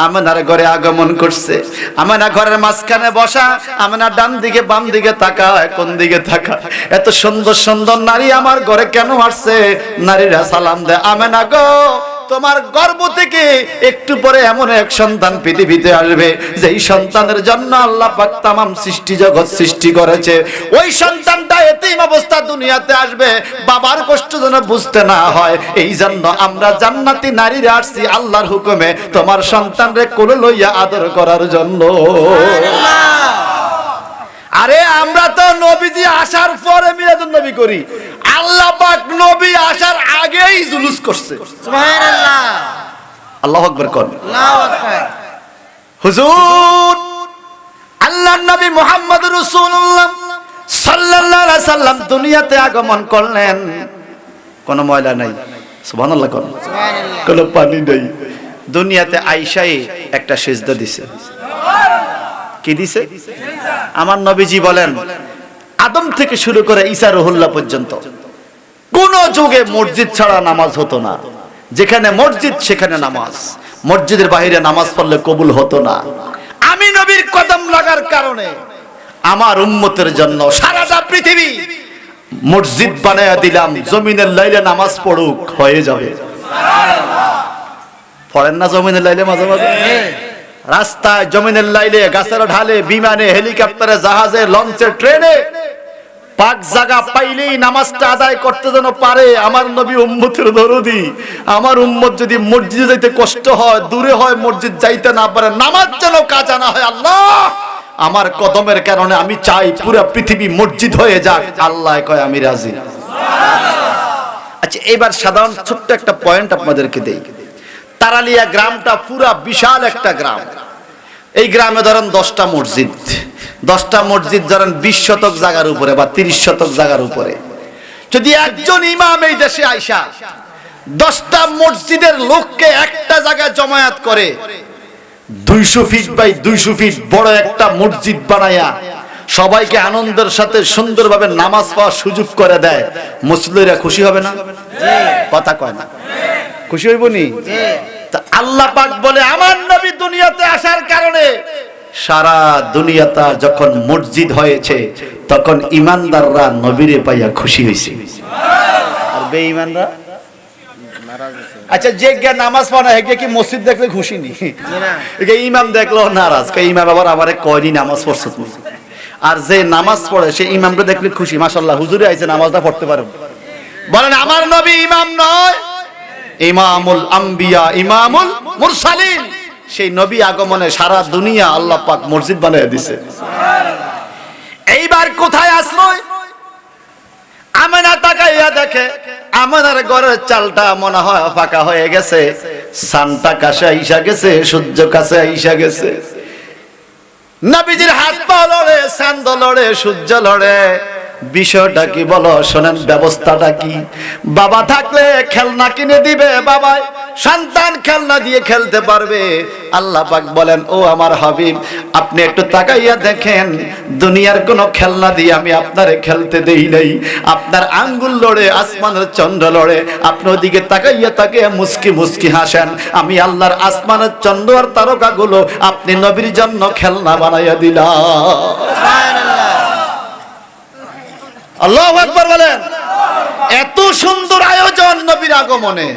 আমেনার ঘরে আগমন করছে। আমেনা ঘরের মাঝখানে বসা, আমেনা ডান দিকে বাম দিকে তাকায়, কোন দিকে তাকায়, এত সুন্দর সুন্দর নারী আমার ঘরে কেন আসছে? নারীরা সালাম দেয়, আমেনা গো তোমার গর্ভ থেকে একটু পরে এমন এক সন্তান পৃথিবীতে আসবে যেই সন্তানের জন্য আল্লাহ পাক তামাম সৃষ্টি জগৎ সৃষ্টি করেছে। ওই সন্তানটা এতিম অবস্থা দুনিয়াতে আসবে, বাবার কষ্ট যেন বুঝতে না হয়। এই জন্য আমরা জান্নাতি নারীরা আসছি আল্লাহর হুকুমে তোমার সন্তানরে কোলে লইয়া আদর করার জন্য। আরে আমরা তো নবীজি আসার পরে মিলাদুন নবী করি, আল্লাহ পাক নবী আসার আগেই জুলুস করছে। সুবহানাল্লাহ। আল্লাহু আকবার কোন। আল্লাহু আকবার। হুজুর আল্লাহ আল্লাহর নবী মুহাম্মদ রাসূলুল্লাহ সাল্লাল্লাহু আলাইহি সাল্লাম দুনিয়াতে আগমন করলেন, কোনো ময়লা নাই, সুবহানাল্লাহ, কোনো পানি নেই। দুনিয়াতে আয়েশায়ে একটা সিজদা দিছে। কি দিছে? আমার নবীজি বলেন, আদম থেকে শুরু করে ঈসা রুহুল্লাহ পর্যন্ত কোন যুগে মসজিদ ছাড়া নামাজ হতো না। যেখানে মসজিদ সেখানে নামাজ, মসজিদের বাইরে নামাজ পড়লে কবুল হতো না। আমি নবীর কদম লাগার কারণে আমার উম্মতের জন্য সারাটা পৃথিবী মসজিদ বানায়া দিলাম, জমিনের লাইলে নামাজ পড়ুক, হয়ে যাবে। পড়েন না জমিনের লাইলে মাঝে মাঝে? রাস্তায় জমিনের লাইলে, গাছের ঢালে, বিমানে, হেলিকপ্টারে, জাহাজে, লঞ্চে, ট্রেনে পাক জায়গা পাইলেই নামাজটা আদায় করতে যেন পারে। আমার নবী উম্মতের দরদি। আমার উম্মত যদি মসজিদে যাইতে কষ্ট হয়, দূরে হয়, মসজিদ যাইতে না পারে, নামাজ যেন কাজা না হয়। আল্লাহ, আমার কদমের কারণে আমি চাই পুরো পৃথিবী মসজিদ হয়ে যাক। আল্লাহ কয় আমি রাজি। আচ্ছা, এবার সাধারণ ছোট্ট একটা পয়েন্ট আপনাদেরকে দেই। তারালিয়া গ্রামটা পুরা বিশাল একটা গ্রাম। এই গ্রামে ধরেন 10টা মসজিদ, 10টা মসজিদ ধরেন 20 শতক জায়গার উপরে বা 30 শতক জায়গার উপরে। যদি একজন ইমাম এই দেশে আইসা 10টা মসজিদের লোককে একটা জায়গায় জমায়েত করে 200 ফিট বাই 200 ফিট বড় একটা মসজিদ বানায়া সবাইকে আনন্দের সাথে সুন্দরভাবে নামাজ পড়ার সুযোগ করে দেয়, মুসলিমরা খুশি হবে না? কথা কয় না? খুশি হইব নি? আল্লাহ পাক বলে, আমার নবী দুনিয়াতে আসার কারণে সারা দুনিয়াটা যখন মসজিদ হয়েছে তখন ইমানদাররা নবীরে পাইয়া খুশি হয়েছে, আর বেঈমানরা? আচ্ছা, যে গে নামাজ পড়ে না হেগে কি মসজিদ দেখলে খুশি নি? এগে ইমাম দেখলো নারাজ, কে ইমাম আবার আমারে কয়নি নামাজ পড়ছ তুমি। আর যে নামাজ পড়ে সে ইমামকে দেখলে খুশি, মাশাআল্লাহ হুজুরে আইছে নামাজটা পড়তে পারো। বলেন আমার নবী ইমাম নয়, ইমামুল আম্বিয়া, ইমামুল মুরসালিন। সেই নবী আগমনে সারা দুনিয়া আল্লাহ পাক মসজিদ বানিয়ে দিয়েছে। এইবার কোথায় আসলো? আমেনা তাকাইয়া দেখে আমাদের ঘরের চালটা মনে হয় ফাঁকা হয়ে গেছে, সানটা কাছে আইসা গেছে, সূর্য কাছে আইসা গেছে। নবীজির হাত পা লড়ে, চাঁদ লড়ে, সূর্য লড়ে। বিষয়টা কি বলো, শোনেন ব্যবস্থাটা কি? বাবা থাকলে খেলনা কিনে দিবে, বাবা সন্তান খেলনা দিয়ে খেলতে পারবে। আল্লাহ পাক বলেন, ও আমার হাবিব, আপনি একটু তাকাইয়া দেখেন, দুনিয়ার কোনো খেলনা দিয়ে আমি আপনারে খেলতে দেই নাই। আপনার আঙ্গুল লড়ে, আসমানের চন্দ্র লড়ে, আপনি ওদিকে তাকাইয়া তাকিয়ে মুস্কি মুস্কি হাসেন। আমি আল্লাহর আসমানের চন্দ্র আর তারকাগুলো আপনি নবীর জন্য খেলনা বানাইয়া দিলাম। আল্লাহু আকবার বলেন। এত সুন্দর আয়োজন নবীর আগমনে,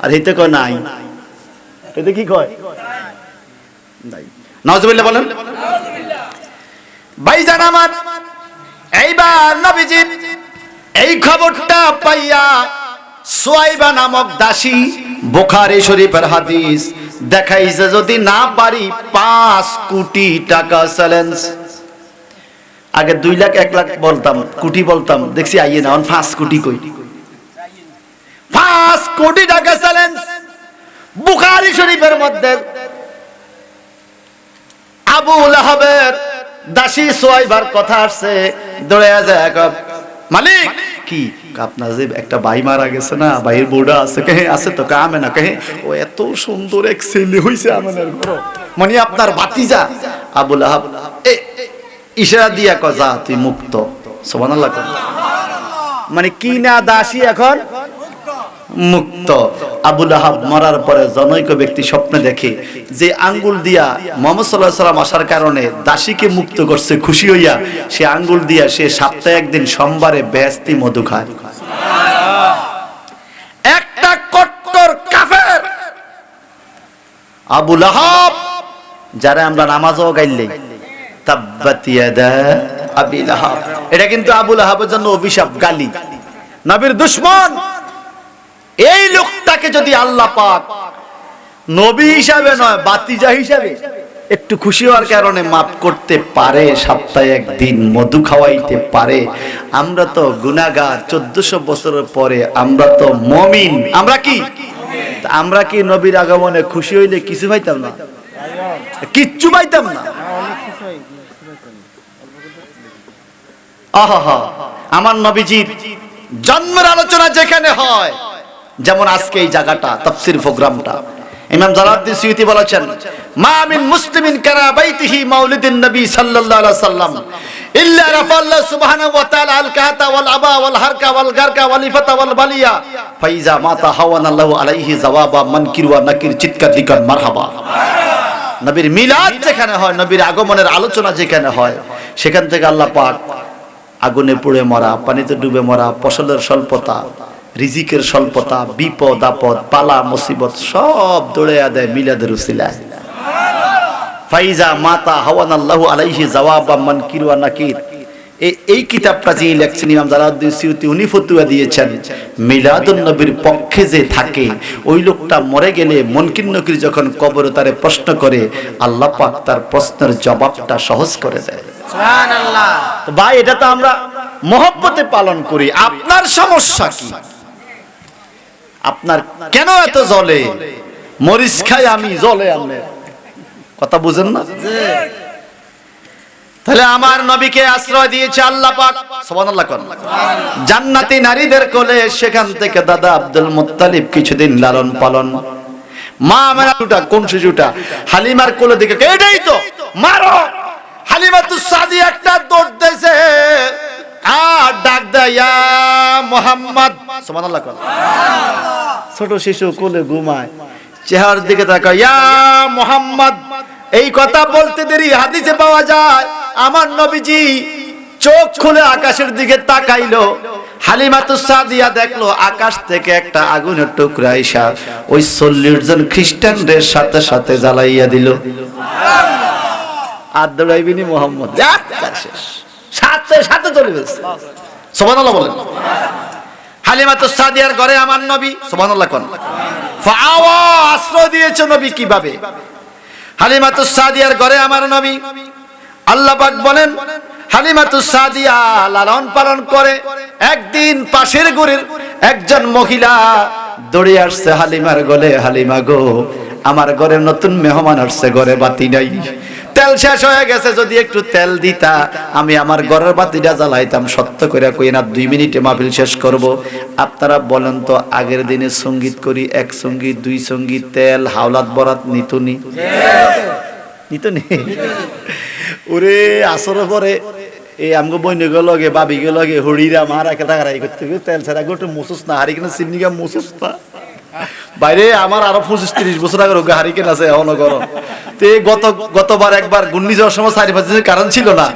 আর এতে কয় নাই। এতে কি কয়? নাই। নাউজুবিল্লাহ বলেন। ভাইজান আমার, এইবার নবীজির এই খবরটা পাইয়া সুয়াইবা নামক দাসী, বুখারী শরীফের হাদিস, দেখাইছে যদি না পারি 5 কোটি টাকা চ্যালেঞ্জ। আগে 2 লাখ 1 লাখ বলতাম, কোটি বলতাম, দেখছি আইয়ে না 5 কোটি কই। 5 কোটি টাকা চ্যালেঞ্জ বুখারী শরীফের মধ্যে। আবু লাহাবের দাসী সুয়াইবার কথা আসছে, দৌড়ে যায়, মালিক কি আপনার যে একটা ভাই মারা গেছে না, ভাইয়ের বউটা আছে? কে আছে তো? কামে না কে? ও এত সুন্দর এক ছেলে হইছে আমাদের ঘর, মানে আপনার ভাতিজা। আবু লাহাব ইশারা দিয়া কজা তুই মুক্ত। সুবহানাল্লাহ। মানে কি না, দাসী এখন মুক্ত। আবু লাহাব মরার পরে জনৈক ব্যক্তি স্বপ্নে দেখে যে আঙ্গুল দিয়া মুহাম্মদ সাল্লাল্লাহু আলাইহি সাল্লাম আসার কারণে দাসীকে মুক্ত করছে, খুশি হইয়া সে আঙ্গুল দিয়া সে সপ্তাহে একদিন সোমবারে বেহেশতি মধু খায়। একটা কট্টর কাফের আবু লাহাব, যারা আমরা নামাজও গাইলে তাব্বাত ইয়াদা আবি লাহাব, এটা কিন্তু আবু লাহাবের জন্য অভিশাপ, গালি, নবীর দুশমন। এই লোকটাকে যদি আল্লাহ পাক নবী হিসাবে নয় বাতিজা হিসাবে একটু খুশি হওয়ার কারণে মাফ করতে পারে, সপ্তাহে একদিন মধু খাওয়াইতে পারে, আমরা তো গুনাহগার। 1400 বছরের পরে আমরা তো মুমিন। আমরা কি নবীর আগমনে খুশি হইলে কিছু পাইতাম না? কিচ্ছু পাইতাম না। আহা, আমার নবীজির জন্মের আলোচনা যেখানে হয়, যেমন আজকে এই জায়গাটা তাফসীর প্রোগ্রামটা, ইমাম জালালউদ্দিন সুয়ুতী বলেছেন, মা মিন মুসলিমিন কারা বাইতিহি মাউলিদিন নবী সাল্লাল্লাহু আলাইহি সাল্লাম ইল্লা রাফাল্লাহু সুবহানাহু ওয়া তাআলা আল কাহাতা ওয়াল আবা ওয়াল হারকা ওয়াল গারকা ওয়াল ইফাতা ওয়াল বালিয়া ফাইজা মাতা হাওয়ানাল্লাহু আলাইহি জাওয়াবা মানকির ওয়া নাকির, চিৎকার দিকার মারহাবা। নবীর মিলাদ যেখানে হয়, নবীর আগমনের আলোচনা যেখানে হয়, সেখান থেকে আল্লাহ পাক আগুনে পুড়ে মরা, পানিতে ডুবে মরা, ফসলের স্বল্পতা, রিজিকের স্বল্পতা, বিপদ আপদ, পালা মুসিবত সব দৌড়াইয়া দেয় মিলাদের উসিলায়। ফাইজা মাতা হাওয়ানাল্লাহু আলাইহি জাওয়াবা মানকির ওয়া নাকির। এই কিতাবটা যিনি লেখছেন ইমাম জালালউদ্দিন সুয়ুতী, উনি ফতোয়া দিয়েছেন মিলাদুন নবীর পক্ষে যে থাকে ওই লোকটা মরে গেলে মুনকির নকির যখন কবরে তারে প্রশ্ন করে, আল্লাহ পাক তার প্রশ্নের জবাবটা সহজ করে দেয়। সুবহানাল্লাহ। তো ভাই, এটা তো আমরা মহব্বতে পালন করি। আপনার সমস্যা কি? আপনার কেন এত জ্বলে? মরিচ খাই আমি, জ্বলে আপনার কথা বুঝেন না? তাহলে আমার নবীকে আশ্রয় দিয়েছে আল্লাহ পাক, সুবহানাল্লাহ কোন জান্নাতি নারীদের কোলে। সেখান থেকে দাদা আব্দুল মুত্তালিব কিছুদিন লালন পালন, মা আমারটা কোন শিশুটা হালিমার কোলে দিকে, এটাই তো মারো। হালিমাতুস সাদিয়া একটা দৌড় দিয়েছে আর ডাক দেয়, ইয়া মুহাম্মদ, সুবহানাল্লাহ কোন। ছোট শিশু কোলে ঘুমায়, চেহারার দিকে তাকায়, ইয়া মুহাম্মদ। এই কথা বলতে দেরি হাদিসে পাওয়া যায় আমার নবীজি চোখ খুলে আকাশের দিকে তাকাইলো, হালিমাতুস সাদিয়া দেখলো আকাশ থেকে একটা আগুনের টুকরা আইসা ওই 40 জন খ্রিস্টানদের সাথে সাথে জ্বালাইয়া দিল। আর দৌড়াইবিনি মুহাম্মদ, সাথে সাথে চলে গেছে। সুবহানাল্লাহ বলেন। হালিমাতুস সাদিয়ার ঘরে আমার নবী, সুবহানাল্লাহ কোন, ফাওয়া আশ্রয় দিয়েছে নবী কিভাবে? হালিমাতুস সাদিয়ার ঘরে আমার নবী, আল্লাহ পাক বলেন হালিমাতুস সাদিয়া লালন পালন করে। একদিন পাশের ঘরের একজন মহিলা দৌড়ে আসছে হালিমার গলে, হালিমা গো, আমার ঘরে নতুন মেহমান আসছে, ঘরে বাতি নাই, তেল শেষ হয়ে গেছে, যদি একটু তেল দিতা আমি আমার ঘরের বাতিটা জ্বালাইতাম। সত্য করে কই না, 2 মিনিটে মাহফিল শেষ করব। আপনারা বলেন তো, আগের দিনে সঙ্গীত করি, 1 সঙ্গীত 2 সঙ্গীত, তেল হাওলাত বরাত নিতুনি নিতুনি। ওরে আসরের পরে এই আমগো বইনগো লগে বাবিগো লগে হড়িরা মারা কেটা গারাই করতে তেল ছাড়া গোটে মুসুস না, হারি কিনা চিনিগা মুসুস না। বাইরে আমার আরো 25-30 বছর আগে রোগা হারিকেন আছে এখনো গরম। তো গতবার একবার ঘূর্ণি যাওয়ার সময় 4-5 দিনের কারণ ছিল না,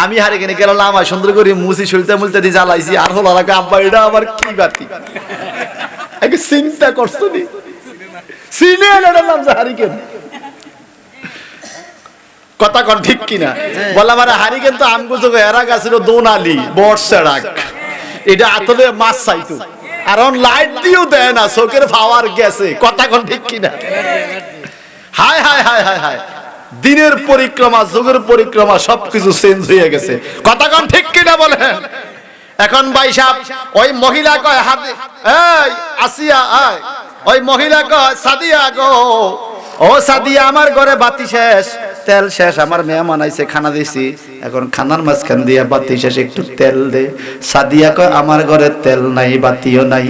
আমি হারিকেনে গেলাম, আমার সুন্দর করে মুছি শুলতে মুলতে দিয়ে জ্বালাইছি। আর হলো লাগে আব্বা এটা আবার কি বাতি, আগে চিন্তা করছো নি, সিনে এলাম যে হারিকেন। কথা কন ঠিক কিনা বললাম? আর হারিকেন তো আমগুজো এরা গাছিল দোনালি বর্ষারাক, এটা আতলে মাছ চাইতো, আর লাইট দিয়েও দেয় না, চোখের পাওয়ার গেছে। কথা কোন ঠিক কিনা? হায় হায় হায় হায় হায়, দিনের পরিক্রমা যুগের পরিক্রমা সবকিছু চেঞ্জ হয়ে গেছে। কথা কোন ঠিক কিনা বলেন? এখন ভাই সাহেব ওই মহিলা কয়, এই আসিয়া, ওই মহিলা কয়, সাদিয়া গো, ও সাদিয়া, আমার ঘরে বাতি শেষ, তেল শেষ, আমার মেহমান আইছে, খানা দিছি, এখন খানার মাঝখান দিয়া বাতি শেষ, একটু তেল দে। সাদিয়া কয়, আমার ঘরে তেল নাই, বাতিও নাই।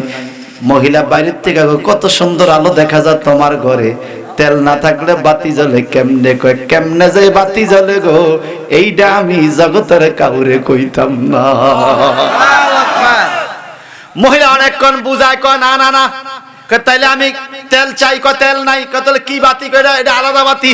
মহিলা বাইরের থেকে কত সুন্দর আলো দেখা যায় তোমার ঘরে, তেল না থাকলে বাতি জ্বলে কেমনে? কয়, কেমনে যে বাতি জ্বলে গো, এইটা আমি জগতের কাউরে কইতাম না। মহিলা অনেকক্ষণ বুঝায়, কয় না না না, তাইলে আমি তেল চাই, কয় তেল নাই, তাহলে কি বাতি? এটা আলাদা বাতি।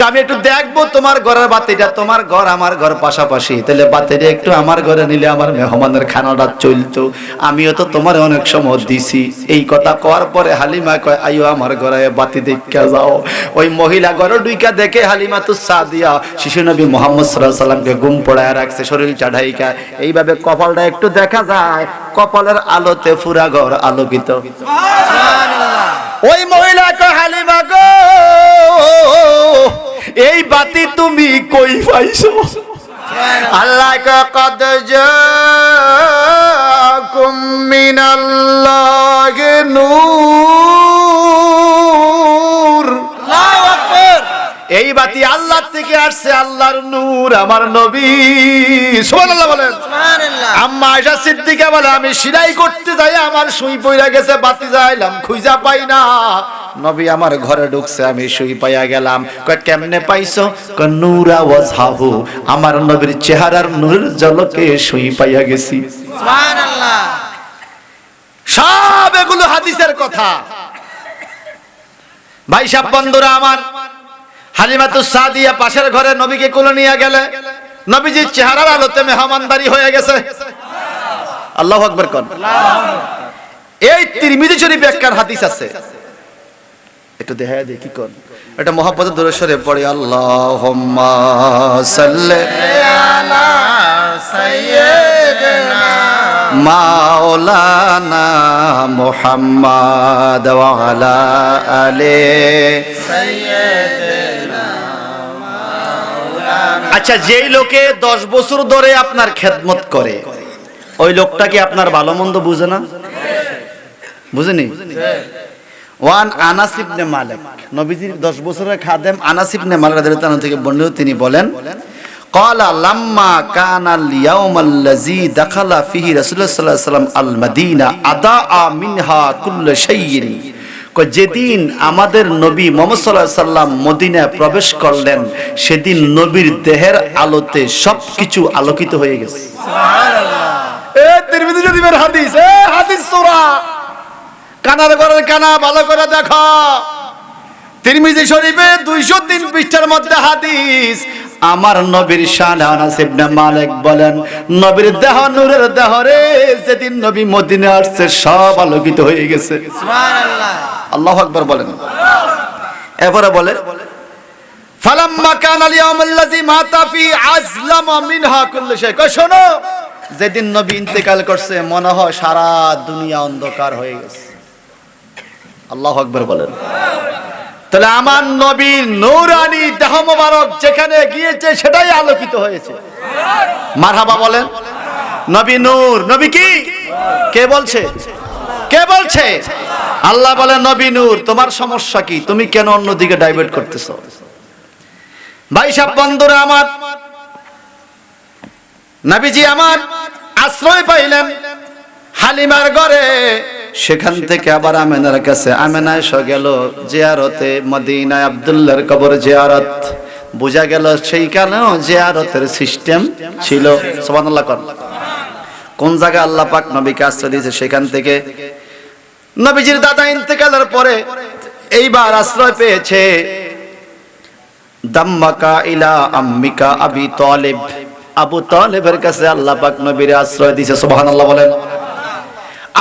আমি একটু দেখবো তোমার ঘরের বাতিটা, তোমার ঘর আমার ঘর পাশাপাশি, তাহলে বাতিটা একটু আমার ঘরে নিলে আমার মেহমানের খানাটা চলতো, আমিও তো তোমার অনেক সময় দিছি। এই কথা কওয়ার পরে হালিমা কয়, আইও আমার ঘরে বাতি দেখা যাও। ওই মহিলা ঘরে ঢুইকা দেখে হালিমাতুস সাদিয়া শিশু নবী মুহাম্মদ সাল্লাল্লাহু আলাইহি সাল্লামকে ঘুম পড়ায় রাখছে, শরীরটা ঢাইকা, এইভাবে কপালটা একটু দেখা যায়, কপালের আলোতে পুরা ঘর আলোকিত। ওই মহিলা কয়, হালিমা গো, এই বাতি তুমি কই পাইছো? আল্লাহ কয়, কদ জাকুম মিনাল্লাহি নূর। আল্লাহু আকবার। এই বাতি আল্লাহ থেকে আসছে, আল্লাহর নূর, আমার নবী। সুবহানাল্লাহ বলেন। সুবহানাল্লাহ। আম্মা আয়েশা সিদ্দিকা বলে, আমি সেলাই করতে যাই আমার সুই পইরা গেছে, বাতি যাইলাম খুঁজা পাই না। নবী আমার ঘরে ঢুকছে, আমি সুই পাইয়া গেলাম। কয় কেমনে পাইছো? কয় নূরা ওয়াজহাহু, আমার নবীর চেহারার নূরের ঝলকে সুই পাইয়া গেছি। সুবহানাল্লাহ। সব এগুলো হাদিসের কথা। ভাই সাহেব বন্ধুরা আমার, হালিমাতুস সাদিয়া পাশের ঘরে নবীকে কোলে নিয়ে গেলে নবীজির চেহারার আলোতে মেহমানদারি হয়ে গেছে। আল্লাহু আকবার কোন। এই তিরমিজি শরীফে একখান হাদিস আছে, একটু দেখায় দেখি কোন। এটা মুহাম্মদের দরুদ শরীফ পড়ে, আল্লাহুম্মা সাল্লি আলা সাইয়্যিদিনা মাওলানা মুহাম্মদ ওয়া আলা আলি সাইয়্যিদিনা। আচ্ছা, যেই লোকে 10 বছর ধরে আপনার খেদমত করে, ওই লোকটা কি আপনার ভালো মন্দ বুঝে না? বুঝেনি? ওয়ান আনাস ইবনে মালিক, নবীজির 10 বছরের খাদেম আনাস ইবনে মালিক রাদিয়াল্লাহু তাআলা থেকে বর্ণিত, তিনি বলেন, ক্বালা লাম্মা কানাল ইয়াউমাল্লাযী দাখালা ফিহি রাসূলুল্লাহ সাল্লাল্লাহু আলাইহি ওয়াসাল্লাম আল মাদিনা আদাআ মিনহা কুল্লু শাইইন। যেদিন আমাদের নবী মুহাম্মদ সাল্লাল্লাহু আলাইহি ওয়াসাল্লাম মদিনায় প্রবেশ করলেন, সেদিন নবীর দেহের আলোতে সবকিছু আলোকিত হয়ে গেছে। সুবহানাল্লাহ। তিরমিজি শরীফের হাদিস, হাদিস সূরা কানার ঘরের কানা ভালো করে দেখো। তিরমিজি শরীফে 203 পৃষ্ঠার মধ্যে হাদিস। আমার নবীর শান আনাস ইবনে মালিক বলেন, নবীর দেহ নূরের দেহ রে, যেদিন নবী মদিনায় আসছে সব আলোকিত হয়ে গেছে। সুবহানাল্লাহ। আল্লাহু আকবার বলেন। এরপরে বলে, ফালাম্মা কানাল ইয়াউমাল্লাযী মাতা ফি আযলামা মিনহা কুল্লু শাই। কই শোনো, যেদিন নবী ইন্তেকাল করছে মনে হয় সারা দুনিয়া অন্ধকার হয়ে গেছে। আল্লাহু আকবার বলেন। তাহলে আমার নবীর নূরানী দেহ মোবারক যেখানে গিয়েছে সেটাই আলোকিত হয়েছে। মারহাবা বলেন। নবী নূর, নবী কি? কে বলছে? কে বলছে? আল্লাহ বলে নবী নূর। তোমার সমস্যা কি? তুমি কেন অন্যদিকে ডাইভার্ট করতেছো? ভাই সাহেব বন্ধুরা আমার, নবীজি আমার আশ্রয় পাইলেন হালিমার ঘরে। সেখান থেকে আবার আমেনার কাছে, আমেনা এসে গেল জিয়ারতে মদিনায় আব্দুল্লাহর কবর জিয়ারত। বোঝা গেল সেইখানেও জিয়ারতের সিস্টেম ছিল। সুবহানাল্লাহ। কোন জায়গায় আল্লাহ পাক নবীকে আশ্রয় দিয়েছে, সেখান থেকে নবীজির দাদা ইন্তেকালের পরে এইবার আশ্রয় পেয়েছে দাম্মাকা ইলা আম্মিকা আবি তালিব। আবু তালিবের কাছে আল্লাহ পাক নবীর আশ্রয় দিয়েছে। সুবহানাল্লাহ বলেন।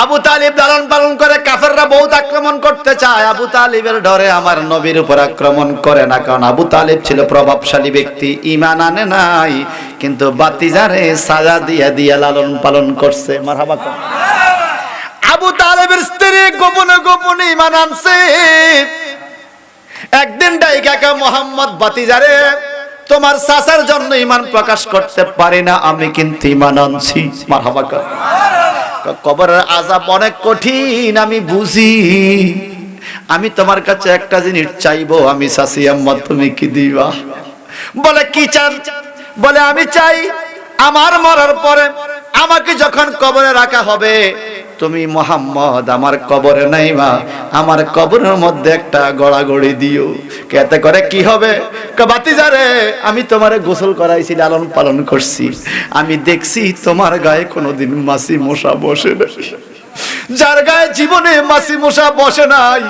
আবু তালিব লালন পালন করে, কাফেররা বহুত আক্রমণ করতে চায়, আবু তালিবের ডরে আমার নবীর উপর আক্রমণ করে না, কারণ আবু তালিব ছিল প্রভাবশালী ব্যক্তি, ঈমান আনে নাই, কিন্তু বাতিজারে সাজা দিয়া দিয়া লালন পালন করছে। মারহাবা। আবু তালিবের স্ত্রী গোপনে গোপনে ঈমান আনছে। একদিন ডাইকা মোহাম্মদ বাতিজারে, তোমার চাচার জন্য ঈমান প্রকাশ করতে পারি না, আমি কিন্তু ঈমান আনছি। মারহাবা। কবরের আযাব অনেক কঠিন, আমি বুঝি। আমি তোমার কাছে একটা জিনিস চাইবো, আমি চাচি আম্মা, তুমি কি দিবা? বলে কি চান? বলে আমি চাই আমার মরার পরে আমাকে যখন কবরে রাখা হবে, তুমি মুহাম্মদ আমার কবরে নাইবা, আমার কবরের মধ্যে একটা গড়াগড়ি দিও। এতে করে কি হবে? বাতিজারে, আমি তোমারে গোসল করাইছি, লালন পালন করছি, আমি দেখছি তোমার গায়ে কোনোদিন মাছি মশা বসে নাই। যার গায়ে জীবনে মাছি মশা বসে নাই,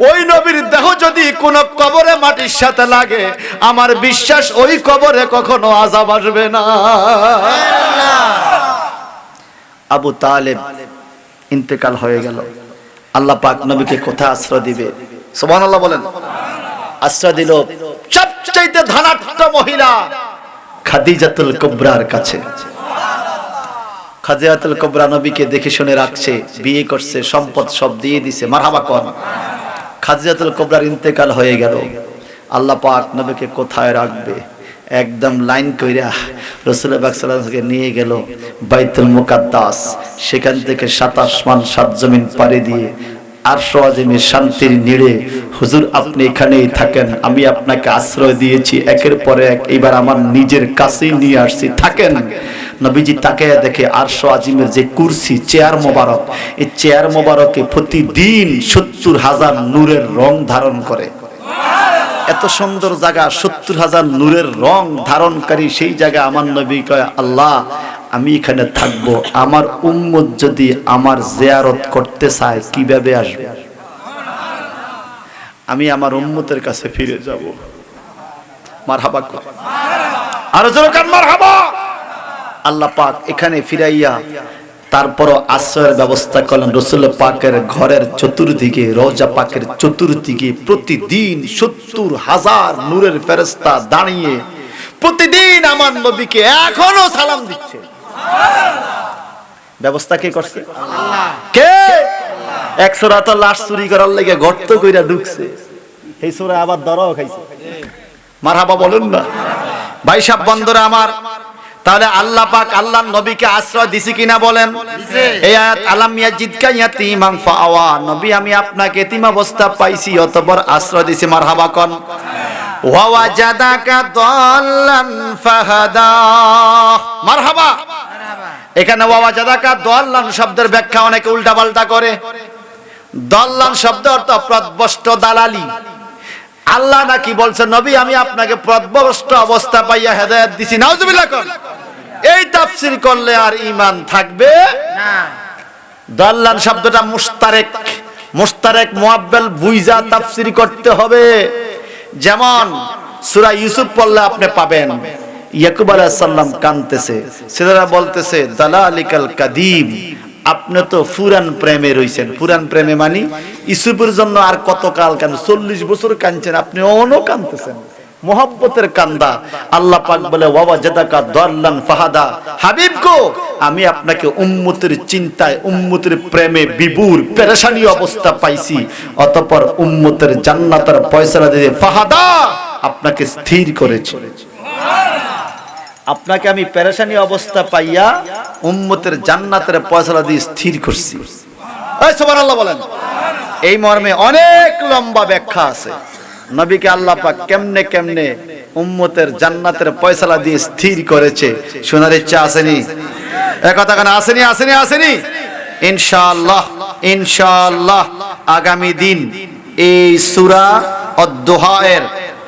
ওই নবীর দেহ যদি কোন কবরে মাটির সাথে লাগে, আমার বিশ্বাস ওই কবরে কখনো আযাব আসবে না। আবু তালিব ইন্তেকাল হয়ে গেল। আল্লাহ পাক নবীকে কোথায় আশ্রয় দিবে? সুবহানাল্লাহ বলেন। আশ্রয় দিল সবচাইতে ধনাঢ্য মহিলা খাদিজাতুল কুবরার কাছে। খাদিজাতুল কুবরা নবীকে দেখে শুনে রাখছে, বিয়ে করছে, সম্পদ সব দিয়ে দিছে। মারহাবা কোন। খাদিজাতুল কুবরার ইন্তেকাল হয়ে গেল। আল্লাহ পাক নবীকে কোথায় রাখবে? একদম লাইন কইরা রাসূলুল্লাহ পাক সাল্লাল্লাহু আলাইহি ওয়াসাল্লাম নিয়ে গেল বাইতুল মুকাদ্দাস। সেখান থেকে 7 আসমান 7 জমিন পাড়ি দিয়ে আরশ আজিমের শান্তির নিড়ে হুজুর আপনি এখানেই থাকেন, আমি আপনাকে আশ্রয় দিয়েছি একের পর এক, এবার আমার নিজের কাছেই নিয়ে আসছি, থাকেন। নবীজি তাকায়া দেখে আরশ আজিমের যে কুরসি, চেয়ার মোবারক, এই চেয়ার মোবারকে প্রতিদিন 70,000 নূরের রং ধারণ করে। এত সুন্দর জায়গা, 70,000 নূরের রং ধারণকারী সেই জায়গা আমার নবী কয়, আল্লাহ আমি এখানে থাকবো, আমার উম্মত যদি আমার জিয়ারত করতে চায় কিভাবে আসবে? আমি আমার উম্মতের কাছে ফিরে যাব। মারহাবা কর, আর জোরে কান মারহাবা। আল্লাহ পাক এখানে ফিরাইয়া তারপরও আশ্রয়ের ব্যবস্থা করলেন। রাসূল পাকের ঘরের চতুর্দিকে, রওজা পাকের চতুর্দিকে প্রতিদিন 70,000 নূরের ফেরেশতা দাঁড়িয়ে প্রতিদিন আমার নবীকে এখনো সালাম দিচ্ছে। ব্যবস্থা কে করছে? আল্লাহ। কে? এক সূরা তো লাশ চুরি করার লাগি গর্ত কইরা ঢুকছে, এই সূরা আবার দরাও খাইছে। মারহাবা বলুন না ভাই সাহেব, বন্ধুরা আমার। তাহলে আল্লাহ পাক আল্লাহর নবীকে আশ্রয় দিছি কিনা বলেন? এই আয়াত আলাম ইয়াজিদকা ইয়াতীমান ফাআওয়া, নবী আমি আপনাকে এতিম অবস্থা পাইছি অতঃপর আশ্রয় দিছি। মারহাবা কোন। ওয়া ওয়াজাদাকা দাল্লান ফাহাদা, মারহাবা। এখানে ওয়া ওয়াজাদাকা দাল্লান শব্দের ব্যাখ্যা অনেকে উল্টাপাল্টা করে। দাল্লান শব্দ অর্থ পথভ্রষ্ট, দালালি। আল্লাহ নাকি বলছে নবী আমি আপনাকে পথভ্রষ্ট অবস্থা পাইয়া হেদায়েত দিছি। নাউজুবিল্লাহ কোন। এই তাফসীর করলে আর ঈমান থাকবে না। দাল্লান শব্দটা মুশতারেক, মুশতারেক মুআব্বাল বুইজা তাফসীর করতে হবে। যেমন সূরা ইউসুফ পড়লে আপনি পাবেন ইয়াকুব আলাইহিস সালাম কাঁদতেছে, ছেলেরা বলতেছে দালালিকাল কাদিম, আপনি তো পুরান প্রেমে রইছেন। পুরান প্রেমে মানে ইউসুফের জন্য আর কতকাল কেন, 40 বছর কাঁদছেন, আপনি অনো কাঁদতেছেন, মোহাব্বতের কান্দা। আল্লাহ পাক বলে ওয়া ওয়াজাদাকা দাল্লান ফাহাদা, হাবিব গো আমি আপনাকে উম্মতের চিন্তায়, উম্মতের প্রেমে বিভোর পেরেশানি অবস্থা পাইছি, অতঃপর উম্মতের জান্নাতের ফয়সালা দিয়ে ফাহাদা আপনাকে স্থির করেছি। আপনাকে আমি পেরেশানি অবস্থা পাইয়া উম্মতের জান্নাতের ফয়সালা দিয়ে স্থির করছি। এই সুবহানাল্লাহ বলেন। এই মর্মে অনেক লম্বা ব্যাখ্যা আছে, নবীকে আল্লাহ পাক কেমনে কেমনে উম্মতের জান্নাতের ফয়সালা দিয়ে স্থির করেছে শোনার ইচ্ছা আসেনি? এই কথা কেন আসেনি? আসেনি? আসেনি? ইনশাআল্লাহ, ইনশাআল্লাহ আগামী দিন এই সূরা আদ-দুহা-এর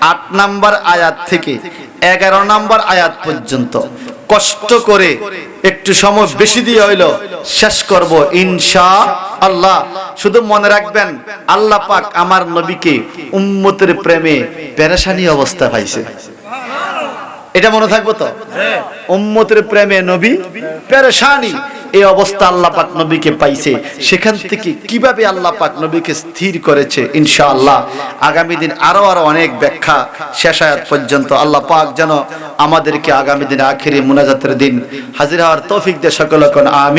8 নম্বর আয়াত থেকে 11 নম্বর আয়াত পর্যন্ত কষ্ট করে একটু সময় বেশি দিয়ে হইলো শেষ করব ইনশাআল্লাহ। শুধু মনে রাখবেন আল্লাহ পাক আমার নবীকে উম্মতের প্রেমে পেরেশানি অবস্থা পাইছে, এটা মনে থাকবো তো? উম্মতের প্রেমে নবী পেরেশানি, এই অবস্থা আল্লাহ পাক নবীকে পাইছে। সেখান থেকে কিভাবে আল্লাহ পাক নবীকে স্থির করেছে ইনশাআল্লাহ আগামী দিন আরো অনেক ব্যাখ্যা শেষ আয়াত পর্যন্ত। আল্লাহ পাক যেন আমাদেরকে আগামী দিন আখিরি মুনাজাতের দিন হাজির হওয়ার তৌফিক দেয়। সকলে কোন আমিন।